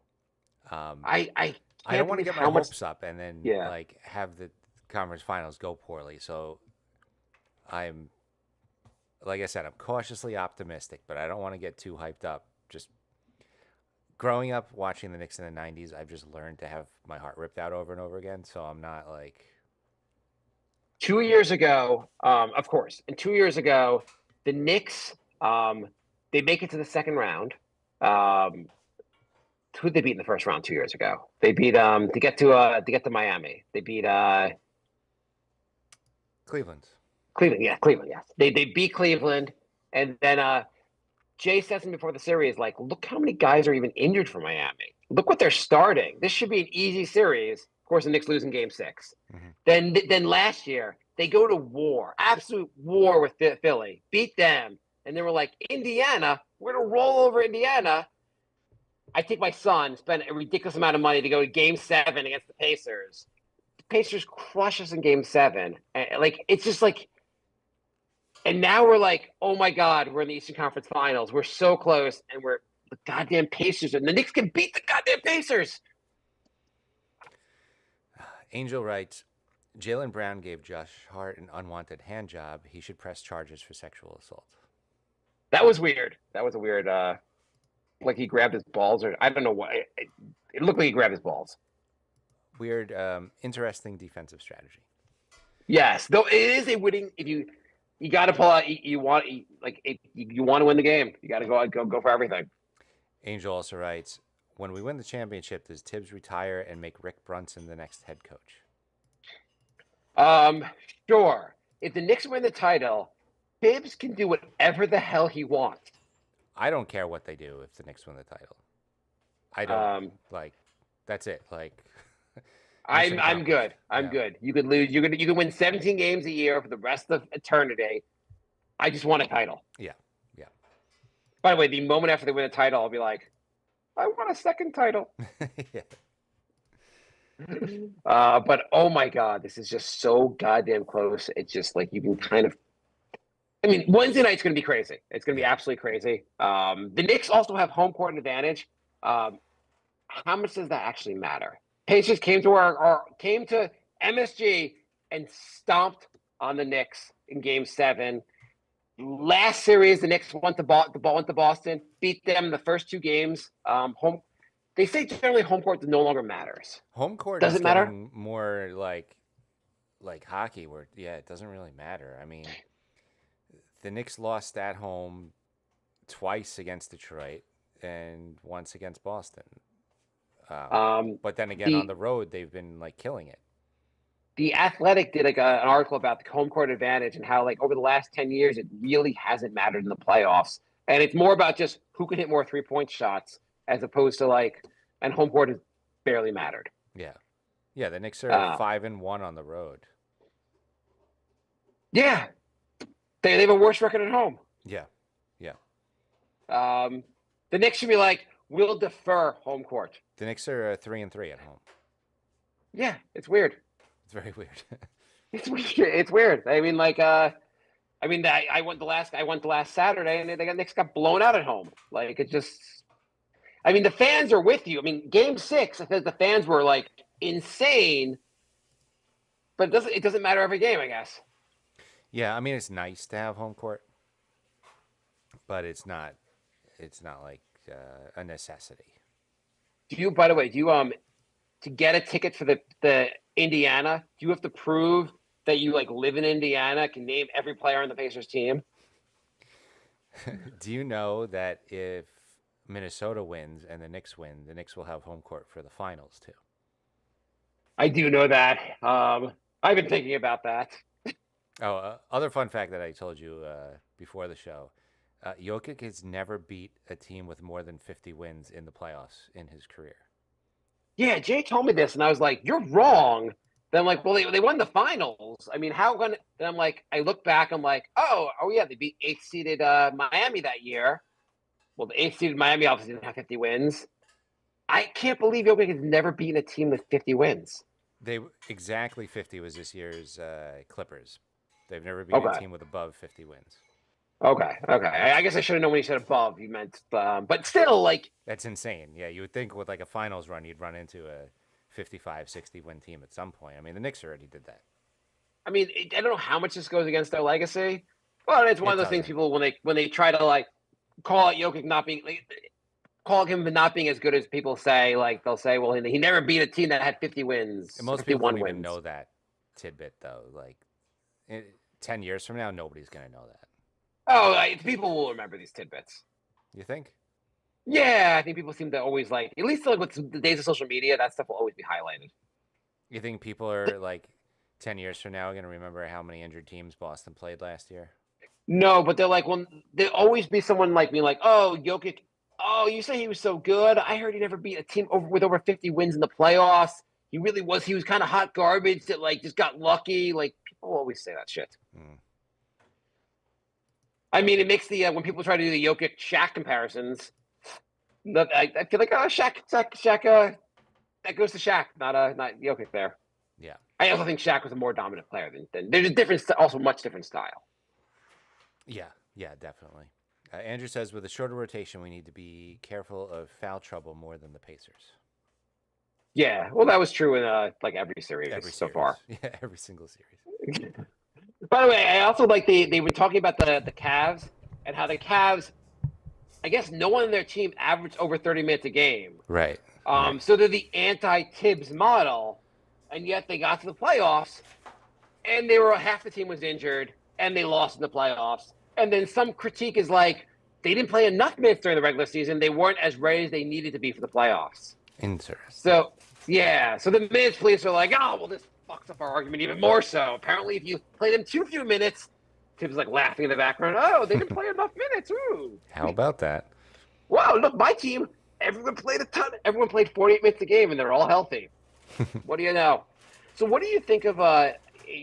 I I don't want to believe get my how much- hopes up and then Yeah. like have the conference finals go poorly. So I'm, like I said, I'm cautiously optimistic, but I don't want to get too hyped up. Just growing up watching the Knicks in the '90s, I've just learned to have my heart ripped out over and over again. So I'm not like 2 years ago, of course, and 2 years ago, the Knicks, they make it to the second round. Who did they beat in the first round 2 years ago? They beat to get to Miami. They beat Cleveland. Cleveland. Yeah, Cleveland. Yes, they beat Cleveland, and then Jay said something before the series, like, look how many guys are even injured for Miami. Look what they're starting. This should be an easy series. Of course, the Knicks lose in Game 6. Mm-hmm. Then last year they go to war, absolute war with Philly, beat them, and they were like, Indiana, we're gonna roll over Indiana. I take my son, spend a ridiculous amount of money to go to Game 7 against the Pacers. The Pacers crush us in Game 7, and like it's just like. And now we're like, oh my God, we're in the Eastern Conference Finals. We're so close, and we're the goddamn Pacers, and the Knicks can beat the goddamn Pacers. Angel writes, Jaylen Brown gave Josh Hart an unwanted hand job. He should press charges for sexual assault. That was weird. That was a weird, like he grabbed his balls, or I don't know what. It looked like he grabbed his balls. Weird, interesting defensive strategy. Yes, though it is a winning. If you got to pull out, you want you want to win the game. You got to go for everything. Angel also writes, when we win the championship, does Tibbs retire and make Rick Brunson the next head coach? Sure. If the Knicks win the title, Tibbs can do whatever the hell he wants. I don't care what they do if the Knicks win the title. I don't like. That's it. Like, I'm good. I'm good. You could lose. You could win 17 games a year for the rest of eternity. I just want a title. Yeah, yeah. By the way, the moment after they win a title, I'll be like, I want a second title. Yeah. But oh my God, this is just so goddamn close. It's just like you can kind of. I mean, Wednesday night's going to be crazy. It's going to be absolutely crazy. The Knicks also have home court advantage. How much does that actually matter? Pacers came to MSG and stomped on the Knicks in Game 7. Last series, the Knicks went the ball went to Boston, beat them in the first 2 games. Home. They say generally home court no longer matters. Home court Does is it matter? getting more like hockey, where it doesn't really matter. I mean, the Knicks lost at home twice against Detroit and once against Boston. But then again, on the road, they've been like killing it. The Athletic did like an article about the home court advantage and how like over the last 10 years, it really hasn't mattered in the playoffs. And it's more about just who can hit more 3-point shots as opposed to like, and home court has barely mattered. Yeah. Yeah. The Knicks are 5-1 on the road. Yeah. They have a worse record at home. Yeah. Yeah. The Knicks should be like, we'll defer home court. The Knicks are 3-3 at home. Yeah. It's weird. very weird. It's weird. It's weird. I mean, like, I went the last Saturday, and Knicks got blown out at home. Like, it just. I mean, the fans are with you. I mean, Game 6, I said the fans were like insane, but it doesn't matter every game, I guess. Yeah, I mean it's nice to have home court, but it's not like a necessity. By the way, to get a ticket for the Indiana, do you have to prove that you like live in Indiana, can name every player on the Pacers team? Do you know that if Minnesota wins and the Knicks win, the Knicks will have home court for the finals too? I do know that. I've been thinking about that. Oh, other fun fact that I told you before the show: Jokic has never beat a team with more than 50 wins in the playoffs in his career. Yeah, Jay told me this, and I was like, "You're wrong." Then I'm like, "Well, they won the finals. I mean, how gonna?" Then I'm like, I look back, I'm like, "Oh yeah, they beat eighth seeded Miami that year." Well, the eighth seeded Miami obviously didn't have 50 wins. I can't believe Jokic has never beaten a team with 50 wins. They exactly 50 was this year's Clippers. They've never beaten a Okay, team with above 50 wins. okay. I guess I should have known when you said above. You meant, but still, like, That's insane. Yeah, you would think with like a finals run, you'd run into a 55, 60 win team at some point. I mean, the Knicks already did that. I mean, I don't know how much this goes against their legacy, but it's one It of those things doesn't. people when they try to like call out Jokic not being like, call him not being as good as people say. Like they'll say, well, he never beat a team that had 50 wins, And most people 51 don't even wins. know that tidbit, though. Like, 10 years from now, nobody's going to know that. Oh, people will remember these tidbits. You think? Yeah, I think people seem to always like, at least like with the days of social media, that stuff will always be highlighted. You think people are like 10 years from now going to remember how many injured teams Boston played last year? No, but they're like, well, there'll always be someone like me, like, oh, Jokic. Oh, you say he was so good. I heard he never beat a team with over 50 wins in the playoffs. He really was. He was kind of hot garbage that like just got lucky. Like people always say that shit. Mm. I mean, it makes the when people try to do the Jokic Shaq comparisons, I feel like Shaq. That goes to Shaq, not Jokic there. Yeah. I also think Shaq was a more dominant player than there's a different, also much different style. Yeah, definitely. Andrew says, with a shorter rotation, we need to be careful of foul trouble more than the Pacers. Yeah, well, that was true in like every series so Series. far. Yeah, every single series. By the way, I also like they were talking about the Cavs and how the Cavs, I guess no one on their team averaged over 30 minutes a game. Right. Right. So they're the anti-Tibbs model, and yet they got to the playoffs, and they were half the team was injured, and they lost in the playoffs. And then some critique is like they didn't play enough minutes during the regular season. They weren't as ready as they needed to be for the playoffs. Interesting. So yeah, so the minutes police are like, oh well, this fucks up our argument even more so. Apparently, if you play them too few minutes, Tibbs like laughing in the background. Oh, they didn't play enough minutes. Ooh. How about that? Wow, look, my team, everyone played a ton. Everyone played 48 minutes a game, and they're all healthy. What do you know? So what do you think of a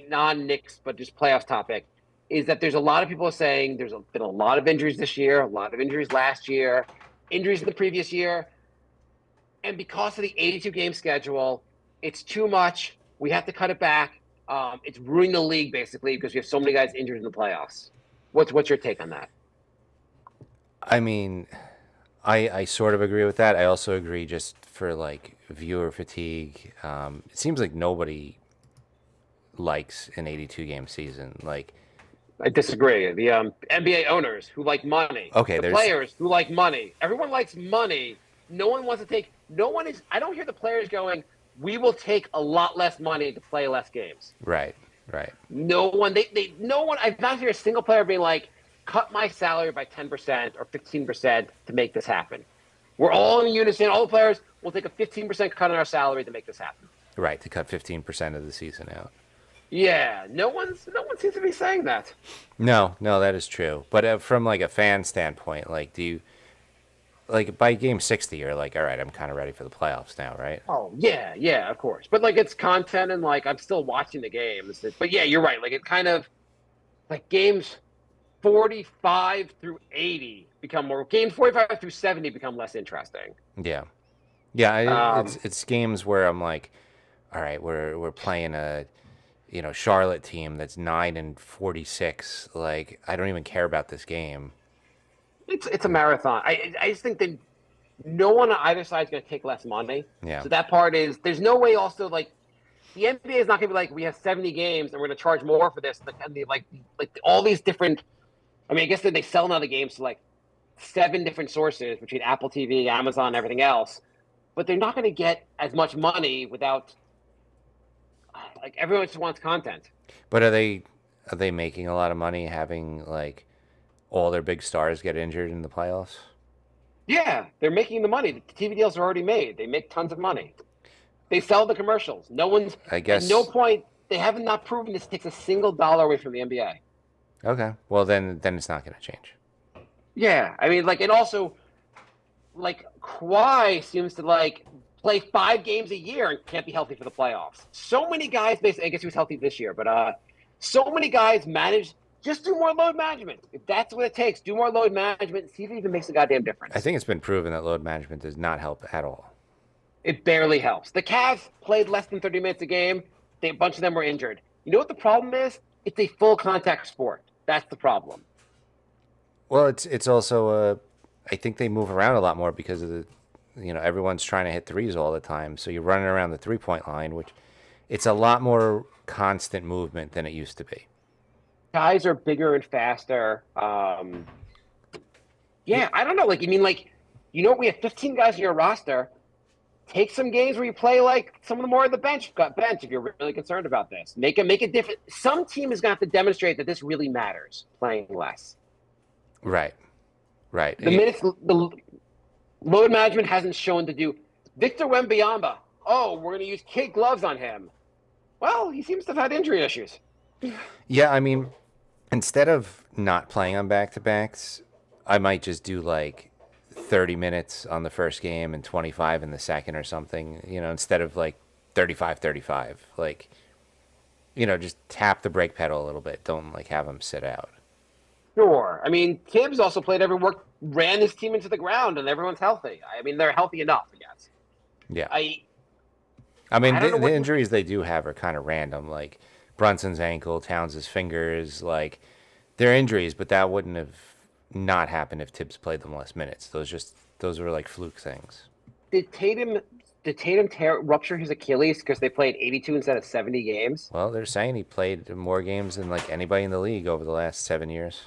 non-Knicks, but just playoff topic, is that there's a lot of people saying there's been a lot of injuries this year, a lot of injuries last year, injuries in the previous year, and because of the 82-game schedule, it's too much. We have to cut it back. It's ruining the league, basically, because we have so many guys injured in the playoffs. What's your take on that? I mean, I sort of agree with that. I also agree just for like viewer fatigue. It seems like nobody likes an 82 game season. Like, I disagree. The NBA owners who like money, okay, the there's players who like money. Everyone likes money. No one wants to take. No one is. I don't hear the players going, "We will take a lot less money to play less games." right. No one. No one. I've not heard a single player being like, "Cut my salary by 10% or 15% to make this happen." We're all in unison. All the players will take a 15% cut in our salary to make this happen. Right, to cut 15% of the season out. Yeah, no one seems to be saying that. No, that is true. But from like a fan standpoint, like, do you like by game 60, you're like, all right, I'm kind of ready for the playoffs now, right? Oh yeah, of course. But like it's content and like I'm still watching the games. But yeah, you're right. Like it kind of like games 45 through 80 become more. Games 45 through 70 become less interesting. Yeah. Um, It's games where I'm like, all right, we're playing a Charlotte team that's 9-46. Like, I don't even care about this game. It's a marathon. I just think that no one on either side is going to take less money. Yeah. So that part is there's no way. Also, like the NBA is not going to be like we have 70 games and we're going to charge more for this. Like all these different. I mean, I guess that they sell now the games to like 7 different sources between Apple TV, Amazon, everything else. But they're not going to get as much money without. Like everyone just wants content. But are they making a lot of money having like all their big stars get injured in the playoffs? Yeah, they're making the money. The TV deals are already made. They make tons of money. They sell the commercials. No one's I guess. at no point they haven't not proven this takes a single dollar away from the NBA. Okay. Well, then it's not going to change. Yeah, I mean, like, and also, like, Kawhi seems to like play 5 games a year and can't be healthy for the playoffs. So many guys, basically, I guess he was healthy this year, but so many guys manage. Just do more load management. If that's what it takes, do more load management and see if it even makes a goddamn difference. I think it's been proven that load management does not help at all. It barely helps. The Cavs played less than 30 minutes a game. A bunch of them were injured. You know what the problem is? It's a full contact sport. That's the problem. Well, it's also I think they move around a lot more because of everyone's trying to hit threes all the time. So you're running around the 3-point line, which it's a lot more constant movement than it used to be. Guys are bigger and faster. Yeah, I don't know. Like, we have 15 guys in your roster. Take some games where you play like some of the more of the bench if you're really concerned about this. Make it different. Some team is going to have to demonstrate that this really matters, playing less. Right. The minutes, the load management hasn't shown to do. Victor Wembanyama, we're going to use kid gloves on him. Well, he seems to have had injury issues. Yeah, I mean, instead of not playing on back-to-backs, I might just do like 30 minutes on the first game and 25 in the second or something, instead of like 35-35. Like, just tap the brake pedal a little bit. Don't like have them sit out. Sure. I mean, Tibbs also ran his team into the ground, and everyone's healthy. I mean, they're healthy enough, I guess. Yeah. I mean, the injuries they do have are kind of random. Like Brunson's ankle, Towns' fingers, like they're injuries, but that wouldn't have not happened if Tibbs played them less minutes. Those were like fluke things. Did Tatum rupture his Achilles because they played 82 instead of 70 games? Well, they're saying he played more games than like anybody in the league over the last 7 years.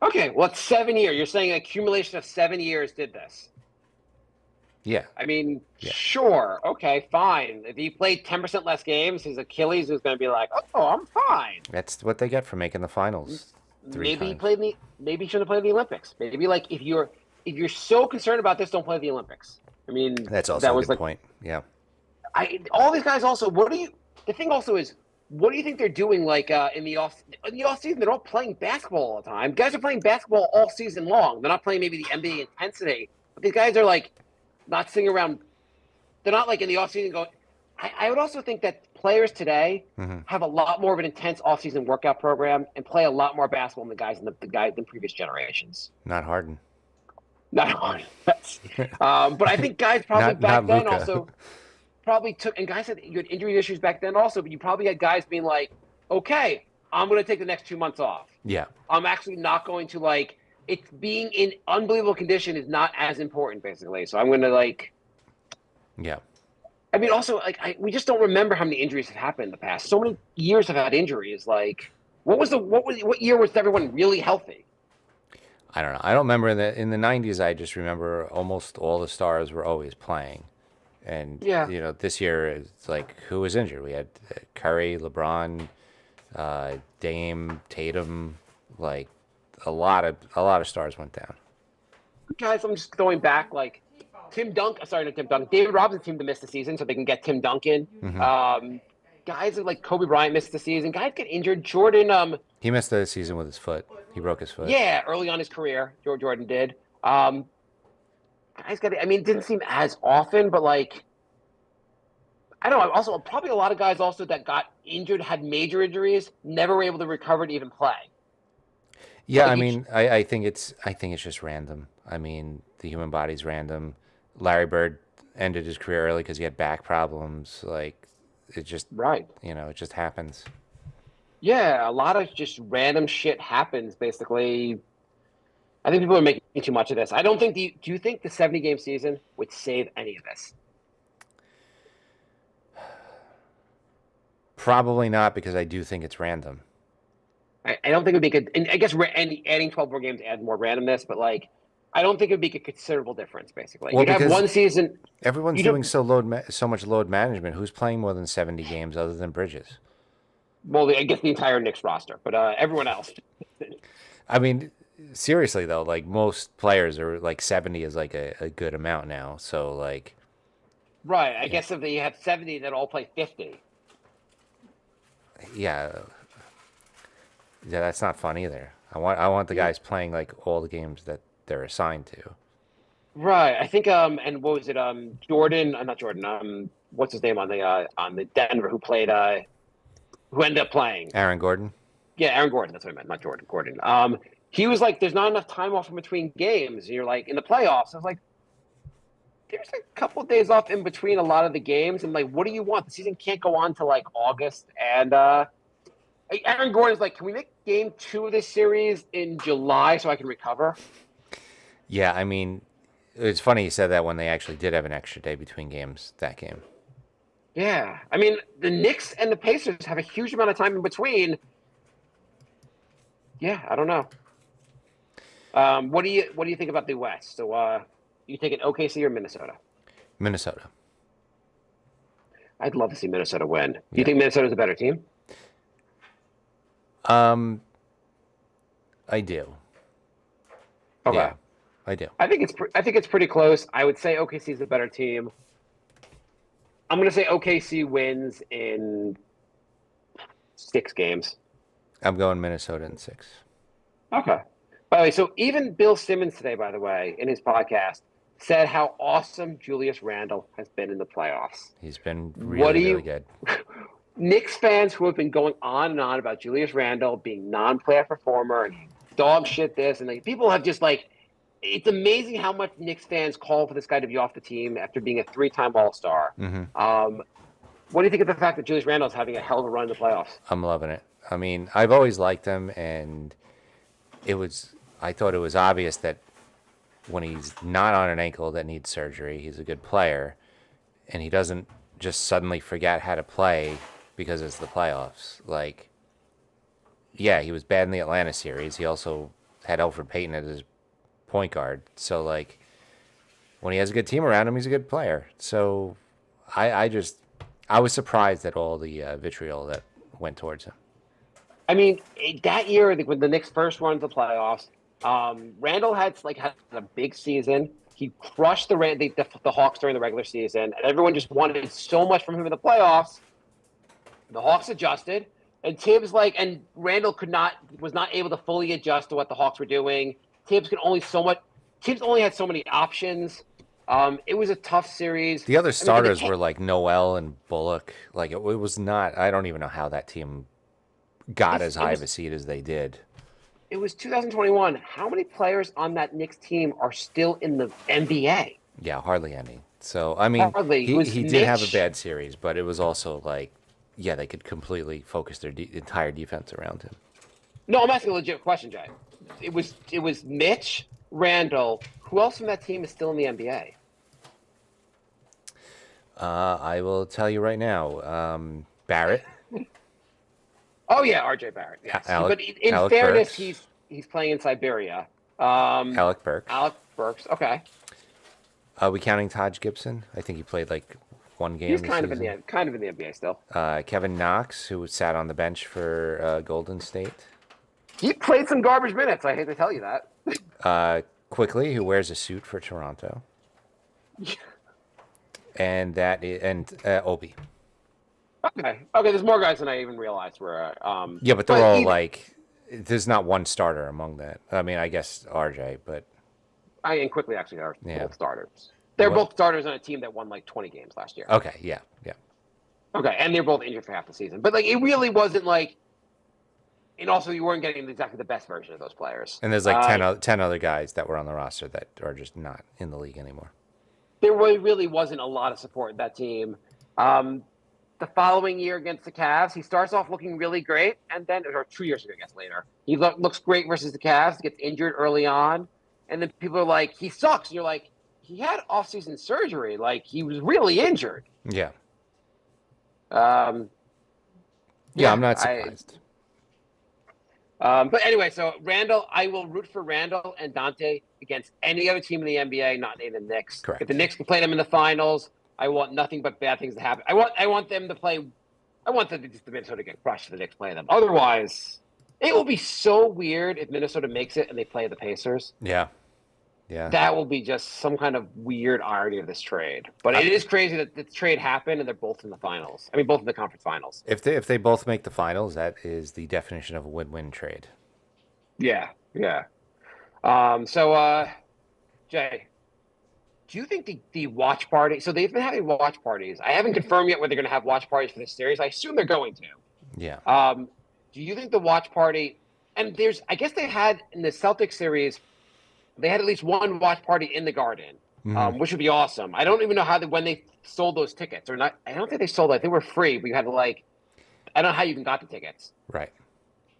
Okay, well, it's 7 years. You're saying an accumulation of 7 years did this? Yeah. I mean, Sure. Okay, fine. If he played 10% less games, his Achilles is going to be like, oh, I'm fine. That's what they get for making the finals. Maybe he shouldn't have played the Olympics. Maybe like if you're so concerned about this, don't play the Olympics. I mean, that's also a good point. Yeah. All these guys also. The thing also is, what do you think they're doing? Like in the off season, they're all playing basketball all the time. Guys are playing basketball all season long. They're not playing maybe the NBA intensity, but these guys are like not sitting around. They're not like in the off season going. I would also think that players today have a lot more of an intense off-season workout program and play a lot more basketball than the guys in previous generations. Not Harden. Not Harden. But I think guys probably back then Luka. also probably took, and guys had you had injury issues back then also, but you probably had guys being like, okay, I'm going to take the next 2 months off. Yeah. I'm actually not going to like, it's being in unbelievable condition is not as important basically. So I'm going to like. Yeah. I mean, also, like, we just don't remember how many injuries have happened in the past. So many years have had injuries. Like, what year was everyone really healthy? I don't know. I don't remember in the 90s. I just remember almost all the stars were always playing, and this year it's like who was injured? We had Curry, LeBron, Dame, Tatum. Like a lot of stars went down. Guys, I'm just going back like. Not Tim Duncan. David Robinson seemed to miss the season, so they can get Tim Duncan. Guys like Kobe Bryant missed the season. Guys get injured. Jordan. He missed the season with his foot. He broke his foot. Yeah, early on his career, Jordan did. Guys got. I mean, it didn't seem as often, but like, I don't know. Also, probably a lot of guys also that got injured had major injuries, never were able to recover to even play. Yeah, I mean, I think it's just random. I mean, the human body's random. Larry Bird ended his career early because he had back problems. Like, it just it just happens. Yeah, a lot of just random shit happens. Basically, I think people are making too much of this. I don't think. Do you think the 70-game season would save any of this? Probably not, because I do think it's random. I don't think it would make a. And I guess adding 12 more games adds more randomness, but like, I don't think it would make a considerable difference. Basically, Well, you'd have because one season. everyone's You'd doing have, so much load management. Who's playing more than 70 games other than Bridges? well, I guess the entire Knicks roster, but everyone else. I mean, seriously though, like most players are like 70 is like a good amount now. So like, Right. I yeah, guess if they have 70 that all play 50. yeah, yeah, that's not fun either. I want the guys playing like all the games that they're assigned to. Right. I think and what was it? Jordan, not Jordan, what's his name on the Denver who played who ended up playing. Aaron Gordon. Yeah, Aaron Gordon, that's what I meant, not Jordan. Gordon. He was like, there's not enough time off in between games. And you're like, in the playoffs, I was like, there's a couple of days off in between a lot of the games. And like, what do you want? The season can't go on to like August. And Aaron Gordon's like, can we make game 2 of this series in July so I can recover? Yeah, I mean, it's funny you said that when they actually did have an extra day between games that game. Yeah. I mean, the Knicks and the Pacers have a huge amount of time in between. Yeah, I don't know. What do you think about the West? So you taking OKC or Minnesota? Minnesota. I'd love to see Minnesota win. Do you Yeah. think Minnesota's a better team? Um, I do. Okay. Yeah, I do. I think it's pretty close. I would say OKC is a better team. I'm going to say OKC wins in 6 games. I'm going Minnesota in 6. Okay. By the way, so even Bill Simmons today, by the way, in his podcast, said how awesome Julius Randle has been in the playoffs. He's been What do really, you- really good. Knicks fans who have been going on and on about Julius Randle being non-playoff performer and dog shit this, and like people have just like, it's amazing how much Knicks fans call for this guy to be off the team after being a 3-time All-Star. What do you think of the fact that Julius Randle is having a hell of a run in the playoffs? I'm loving it. I mean, I've always liked him, and I thought it was obvious that when he's not on an ankle that needs surgery, he's a good player, and he doesn't just suddenly forget how to play because it's the playoffs. Like, yeah, he was bad in the Atlanta series. He also had Elfrid Payton as his point guard. So, like, when he has a good team around him, he's a good player. So, I was surprised at all the vitriol that went towards him. I mean, that year when the Knicks first run to the playoffs, Randall had a big season. He crushed the Hawks during the regular season, and everyone just wanted so much from him in the playoffs. The Hawks adjusted, and and Randall was not able to fully adjust to what the Hawks were doing. Tibbs only had so many options. It was a tough series. The other starters were like Noel and Bullock. Like, it was not. I don't even know how that team got as high of a seed as they did. It was 2021. How many players on that Knicks team are still in the NBA? Yeah, hardly any. So, I mean, Hardly. he did have a bad series, but it was also like, yeah, they could completely focus their entire defense around him. No, I'm asking a legit question, Jay. It was Mitch, Randall. Who else from that team is still in the NBA? I will tell you right now. Barrett. Oh yeah, RJ Barrett. Yes. Alec- But in Alec fairness, Burks. he's playing in Siberia. Alec Burks. Alec Burks. Okay. Are we counting Taj Gibson? I think he played like one game. He's this kind of in season. the NBA still. Kevin Knox, who sat on the bench for Golden State. He played some garbage minutes. I hate to tell you that. Quickly, who wears a suit for Toronto. And Obi. Okay. There's more guys than I even realized were. Yeah, but they're all either- like, there's not one starter among that. I mean, I guess RJ, but and Quickly actually are Yeah. both starters. They're What- both starters on a team that won like 20 games last year. okay, yeah. Okay, and they're both injured for half the season. But like, it really wasn't like. And also, you weren't getting exactly the best version of those players. And there's like 10 other guys that were on the roster that are just not in the league anymore. There really wasn't a lot of support in that team. the following year against the Cavs, he starts off looking really great, and then, or 2 years ago, I guess later, he looks great versus the Cavs, gets injured early on, and then people are like, he sucks. And you're like, he had off-season surgery. Like, he was really injured. Yeah. Um, Yeah, I'm not surprised. But anyway, so Randall, I will root for Randall and Dante against any other team in the NBA, not named the Knicks. Correct. If the Knicks can play them in the finals, I want nothing but bad things to happen. I want them to play. I want the Minnesota to get crushed if the Knicks play them. Otherwise, it will be so weird if Minnesota makes it and they play the Pacers. Yeah. Yeah. That will be just some kind of weird irony of this trade. But it is crazy that the trade happened and they're both in the finals. I mean, both in the conference finals. If they both make the finals, that is the definition of a win-win trade. Yeah. Jay, do you think the watch party? So they've been having watch parties. I haven't confirmed yet whether they're going to have watch parties for this series. I assume they're going to. Yeah. Do you think the watch party? And I guess they had in the Celtics series, they had at least one watch party in the Garden, which would be awesome. I don't even know when they sold those tickets or not. I don't think they sold. They were free, but you had to I don't know how you even got the tickets. Right.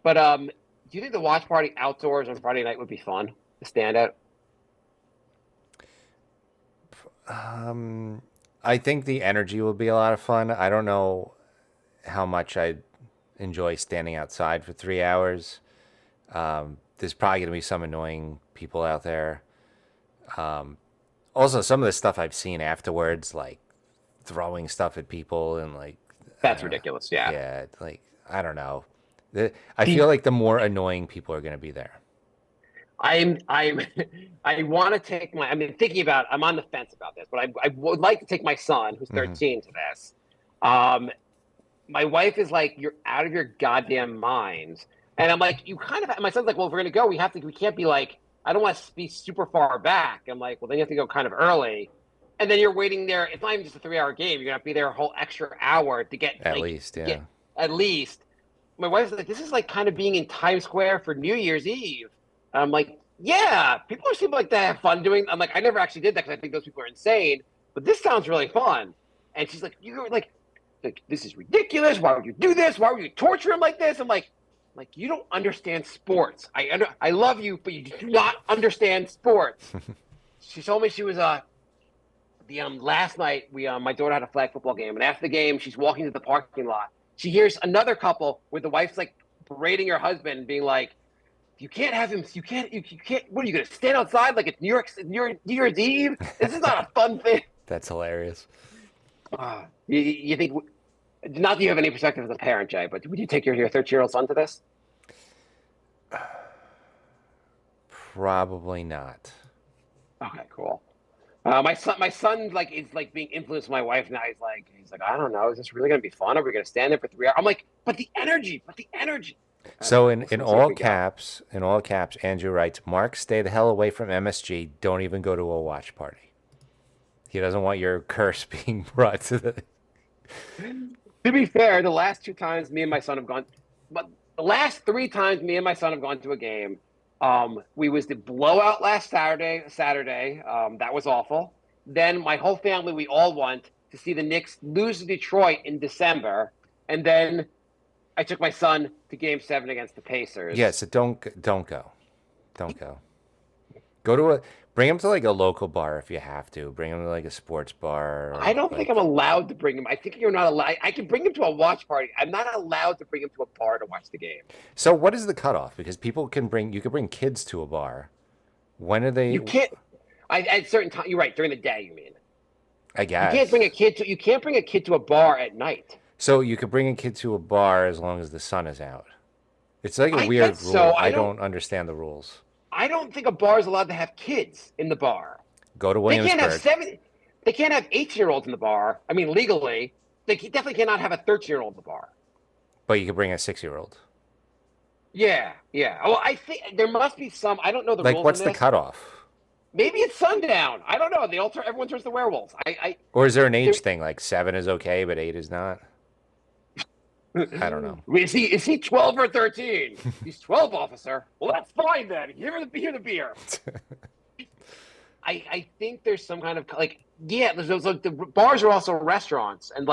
But do you think the watch party outdoors on Friday night would be fun to stand out? I think the energy will be a lot of fun. I don't know how much I enjoy standing outside for 3 hours. There's probably going to be some annoying people out there. Also, some of the stuff I've seen afterwards, like throwing stuff at people and That's ridiculous. Yeah. Yeah. I don't know. I feel like the more annoying people are going to be there. I want to take I'm on the fence about this, but I would like to take my son, who's 13, to this. My wife is like, you're out of your goddamn mind. And I'm like, my son's like, well, if we're going to go, we can't be like, I don't want to be super far back. I'm like, well, then you have to go kind of early. And then you're waiting there. It's not even just a 3-hour game. You're going to be there a whole extra hour to get at least. Yeah. At least. My wife's like, this is like kind of being in Times Square for New Year's Eve. And I'm like, yeah, people seem like they have fun doing. I'm like, I never actually did that because I think those people are insane. But this sounds really fun. And she's like, you're like, this is ridiculous. Why would you do this? Why would you torture him like this? I'm like, you don't understand sports. I love you, but you do not understand sports. She told me she was last night my daughter had a flag football game, and after the game, she's walking to the parking lot. She hears another couple where the wife's like berating her husband, being like, "You can't have him. You can't. What are you going to stand outside like it's New Year's Eve? This is not a fun thing." That's hilarious. You think? Not that you have any perspective as a parent, Jay, but would you take your 13-year-old son to this? Probably not. Okay, cool. My son is being influenced by my wife now. He's like, I don't know. Is this really going to be fun? Are we going to stand there for 3 hours? I'm like, but the energy. So in all caps, Andrew writes, Mark, stay the hell away from MSG. Don't even go to a watch party. He doesn't want your curse being brought to the... To be fair, the last 2 times me and my son have gone, but the last 3 times me and my son have gone to a game, we was the blowout last Saturday. That was awful. Then my whole family, we all went to see the Knicks lose to Detroit in December. And then I took my son to Game 7 against the Pacers. Yeah, so don't go. Don't go. Bring him to like a local bar if you have to. Bring him to like a sports bar. I don't think I'm allowed to bring him. I think you're not allowed. I can bring him to a watch party. I'm not allowed to bring him to a bar to watch the game. So what is the cutoff? Because you can bring kids to a bar. When are they? You can't. At certain time. You're right. During the day, you mean? I guess. You can't bring a kid to a bar at night. So you could bring a kid to a bar as long as the sun is out. It's like a weird rule. So. I don't understand the rules. I don't think a bar is allowed to have kids in the bar. Go to Williamsburg. They can't have 18-year-olds in the bar. I mean, legally, they definitely cannot have a 13-year-old in the bar. But you could bring a 6-year-old. Yeah. Well, I think there must be some. I don't know the rules. Like, what's the cutoff? Maybe it's sundown. I don't know. Everyone turns to werewolves. Or is there an age thing? Like 7 is okay, but 8 is not. I don't know. Is he 12 or 13? He's 12, officer. Well, that's fine then. Here the beer. I think there's some kind of the bars are also restaurants, and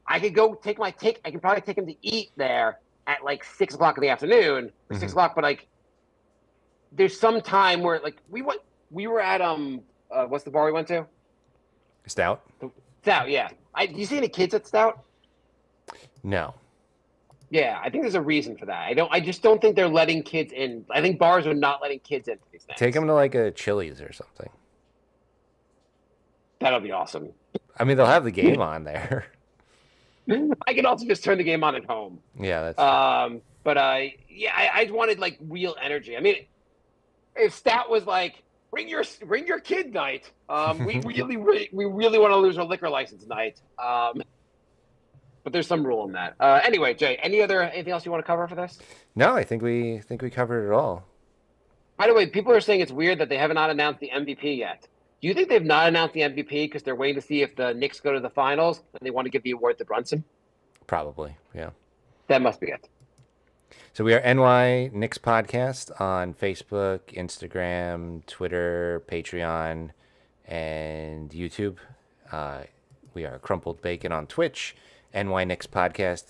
I could go I can probably take him to eat there at like 6 o'clock in the afternoon or 6 o'clock. But like, there's some time where like we were at what's the bar we went to? Stout? Stout, yeah. Do you see any kids at Stout? No. Yeah, I think there's a reason for that. I just don't think they're letting kids in. I think bars are not letting kids into these things. Take them to like a Chili's or something. That'll be awesome. I mean, they'll have the game on there. I can also just turn the game on at home. Yeah, that's but yeah, I wanted like real energy. I mean, if Stout was like, bring your kid night, we really want to lose our liquor license night. But there's some rule in that. Anyway, Jay, anything else you want to cover for this? No, I think we covered it all. By the way, people are saying it's weird that they have not announced the MVP yet. Do you think they've not announced the MVP because they're waiting to see if the Knicks go to the finals and they want to give the award to Brunson? Probably, yeah. That must be it. So we are NY Knicks Podcast on Facebook, Instagram, Twitter, Patreon, and YouTube. We are Crumpled Bacon on Twitch, NY Knicks Podcast,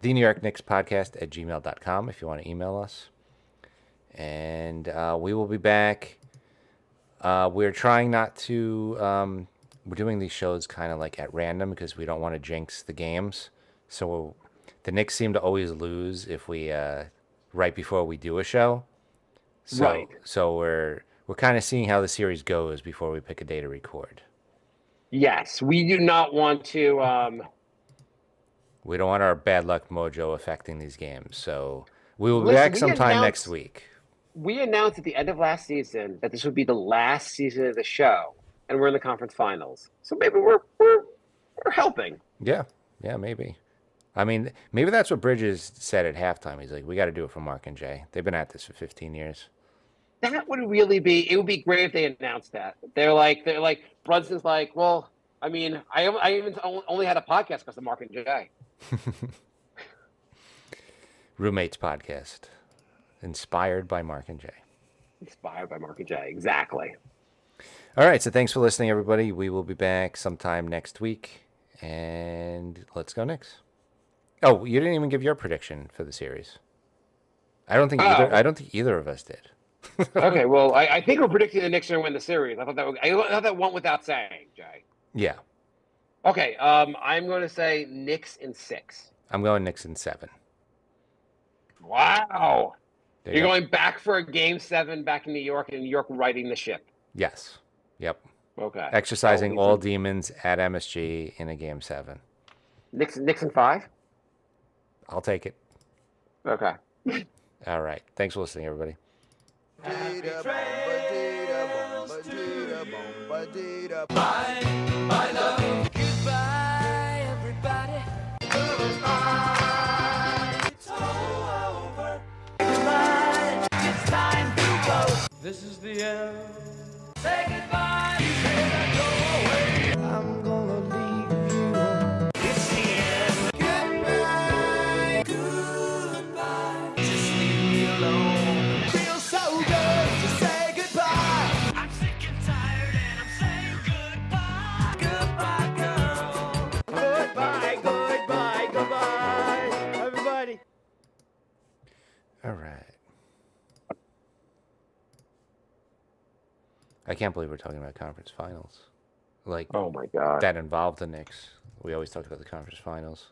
the New York Knicks Podcast at gmail.com if you want to email us. And we will be back. We're trying not to, we're doing these shows kind of like at random because we don't want to jinx the games. So the Knicks seem to always lose if we, right before we do a show. So, Right. So we're kind of seeing how the series goes before we pick a day to record. Yes, we do not want to. We don't want our bad luck mojo affecting these games. So we will be Listen, back we sometime announced- next week. We announced at the end of last season that this would be the last season of the show, and we're in the conference finals. So maybe we're helping. Yeah, maybe. I mean, maybe that's what Bridges said at halftime. He's like, we got to do it for Mark and Jay. They've been at this for 15 years. That would really be. It would be great if they announced that. They're like Brunson's like, well, I mean, I even only had a podcast because of Mark and Jay. Roommates Podcast. Inspired by Mark and Jay. Inspired by Mark and Jay, exactly. All right, so thanks for listening, everybody. We will be back sometime next week, and let's go Knicks. Oh, you didn't even give your prediction for the series. I don't think either of us did. Okay, well, I think we're predicting the Knicks are going to win the series. I thought that went without saying, Jay. Yeah, Okay, I'm going to say Knicks in 6. I'm going Knicks in 7. Wow. There You're you go. going back for a Game 7 back in New York, and New York righting the ship. Yes. Yep. Okay. Exercising Oh, all demons at MSG in a Game 7. Knicks in 5? I'll take it. Okay. All right. Thanks for listening, everybody. Goodbye, everybody. It's all over. Goodbye. It's time to go. This is the end. Say goodbye. You better go away. I'm gonna leave you. It's the end. Goodbye. Goodbye. Just leave me alone. Feels so good to say goodbye. I'm sick and tired and I'm saying goodbye. Goodbye, girl. Goodbye, everybody. All right. I can't believe we're talking about conference finals. Like, Oh my God. that involved the Knicks. We always talk about the conference finals.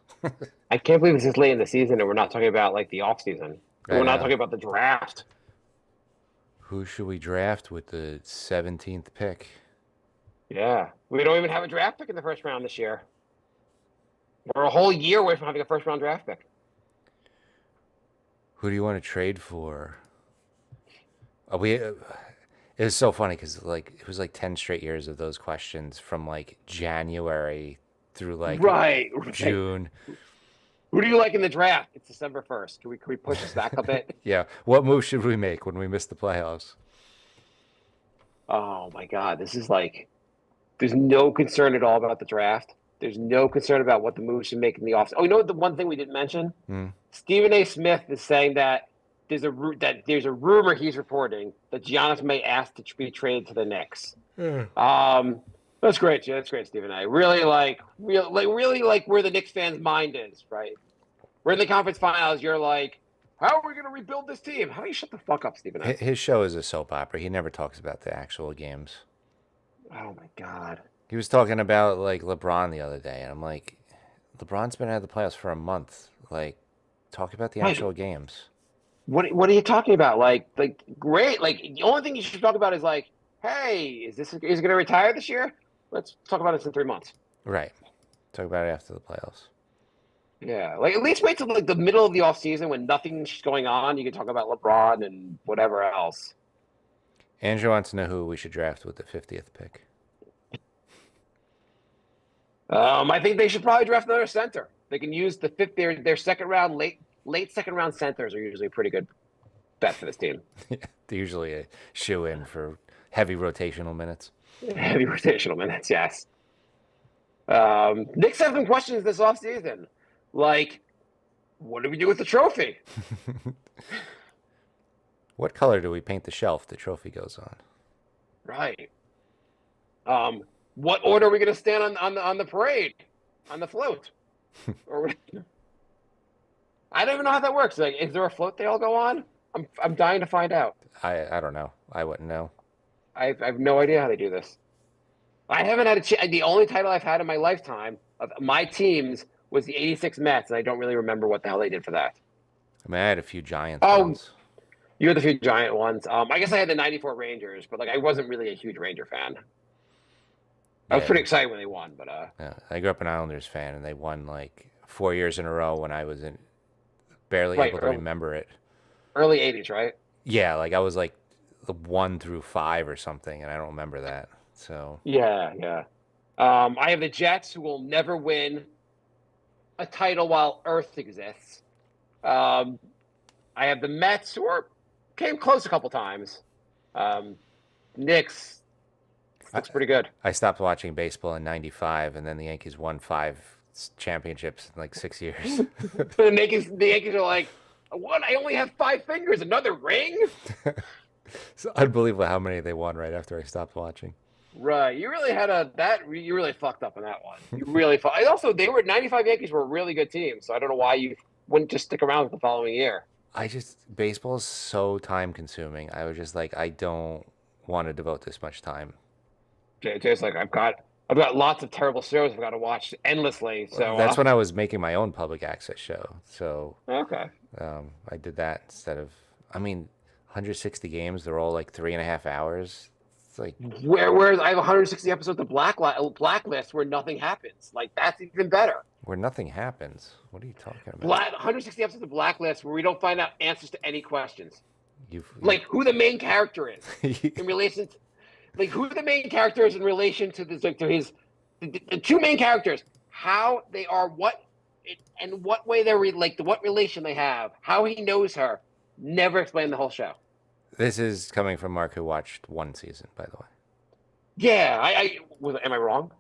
I can't believe it's this late in the season and we're not talking about like the off season. I We're not know. talking about the draft. Who should we draft with the 17th pick? Yeah. We don't even have a draft pick in the first round this year. We're a whole year away from having a first round draft pick. Who do you want to trade for? It was so funny because like it was like 10 straight years of those questions from like January through like Right. June. Who do you like in the draft? It's December 1st. Can we push this back a bit? Yeah. What move should we make when we miss the playoffs? Oh my God. This is like, there's no concern at all about the draft. There's no concern about what the moves should make in the offseason. Oh, you know what? The one thing we didn't mention? Hmm. Stephen A. Smith is saying that there's a rumor he's reporting that Giannis may ask to be traded to the Knicks. But That's great, Jay. That's great, Stephen. I really really like where the Knicks fans' mind is, right? We're in the conference finals. You're like, how are we going to rebuild this team? How do you shut the fuck up, Stephen? His show is a soap opera. He never talks about the actual games. Oh my god. He was talking about like LeBron the other day, and I'm like, LeBron's been out of the playoffs for a month. Like, talk about the Right. actual games. What are you talking about? Like great. Like the only thing you should talk about is like, hey, is he going to retire this year? Let's talk about this in 3 months. Right. Talk about it after the playoffs. Yeah, like at least wait till like the middle of the off season when nothing's going on. You can talk about LeBron and whatever else. Andrew wants to know who we should draft with the 50th pick. I think they should probably draft another center. They can use the fifth. Their second round, late second round centers are usually a pretty good bet for this team. They're usually a shoe in for heavy rotational minutes. Heavy rotational minutes, yes. Knicks have some questions this offseason. Like, what do we do with the trophy? What color do we paint the shelf the trophy goes on? Right. What order are we going to stand on the parade, on the float? Or I don't even know how that works. Like, is there a float they all go on? I'm dying to find out. I don't know. I wouldn't know. I have no idea how they do this. I haven't had the only title I've had in my lifetime of my teams was the '86 Mets, and I don't really remember what the hell they did for that. I mean, I had a few Giants ones. You had the few Giant ones. I guess I had the '94 Rangers, but like I wasn't really a huge Ranger fan. I was pretty excited when they won, but yeah, I grew up an Islanders fan, and they won like 4 years in a row when I was barely able to remember it. Early '80s, right? Yeah, like I was like the 1 through 5 or something, and I don't remember that. So yeah. I have the Jets, who will never win a title while Earth exists. I have the Mets, who came close a couple times. Knicks looks pretty good. I stopped watching baseball in '95, and then the Yankees won 5 championships in like 6 years. The Yankees are like, what? I only have 5 fingers. Another ring? It's unbelievable how many they won right after I stopped watching. Right. You really you really fucked up on that one. You really fucked. Also, 95 Yankees were a really good team, so I don't know why you wouldn't just stick around the following year. Baseball is so time consuming. I was just like, I don't want to devote this much time. Jay's like, I've got lots of terrible shows I've got to watch endlessly. So that's when I was making my own public access show. So okay. I did that instead of, 160 games. They're all like 3.5 hours. It's like whereas I have 160 episodes of Blacklist where nothing happens. Like that's even better. Where nothing happens. What are you talking about? 160 episodes of Blacklist where we don't find out answers to any questions. Like who the main character is in relation to, like who the main character is in relation to the two main characters, how they are, what way they're what relation they have, how he knows her. Never explain the whole show. This is coming from Mark, who watched 1 season, by the way. Yeah, am I wrong?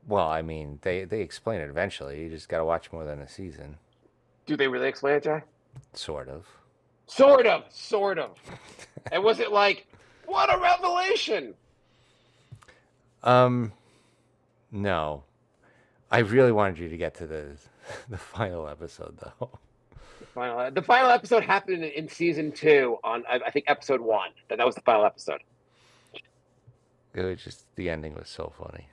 Well, I mean, they explain it eventually. You just got to watch more than a season. Do they really explain it, Jay? Sort of. And was it like, what a revelation? No. I really wanted you to get to the final episode, though. The final episode happened in season 2 on I think episode 1. That was the final episode. It was just the ending was so funny.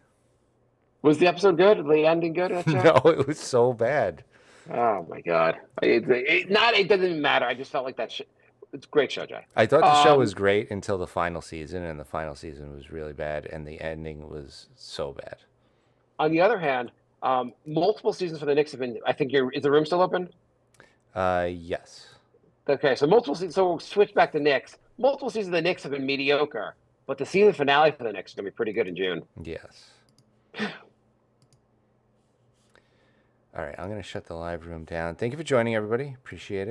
Was the episode good? The ending good? No, it was so bad. Oh my god! It doesn't even matter. I just felt like that shit. It's a great show, Jay. I thought the show was great until the final season, and the final season was really bad, and the ending was so bad. On the other hand, multiple seasons for the Knicks have been. I think is the room still open? Yes. Okay, so multiple seasons. So we'll switch back to Knicks. Multiple seasons of the Knicks have been mediocre, but the season finale for the Knicks is going to be pretty good in June. Yes. All right, I'm going to shut the live room down. Thank you for joining, everybody. Appreciate it.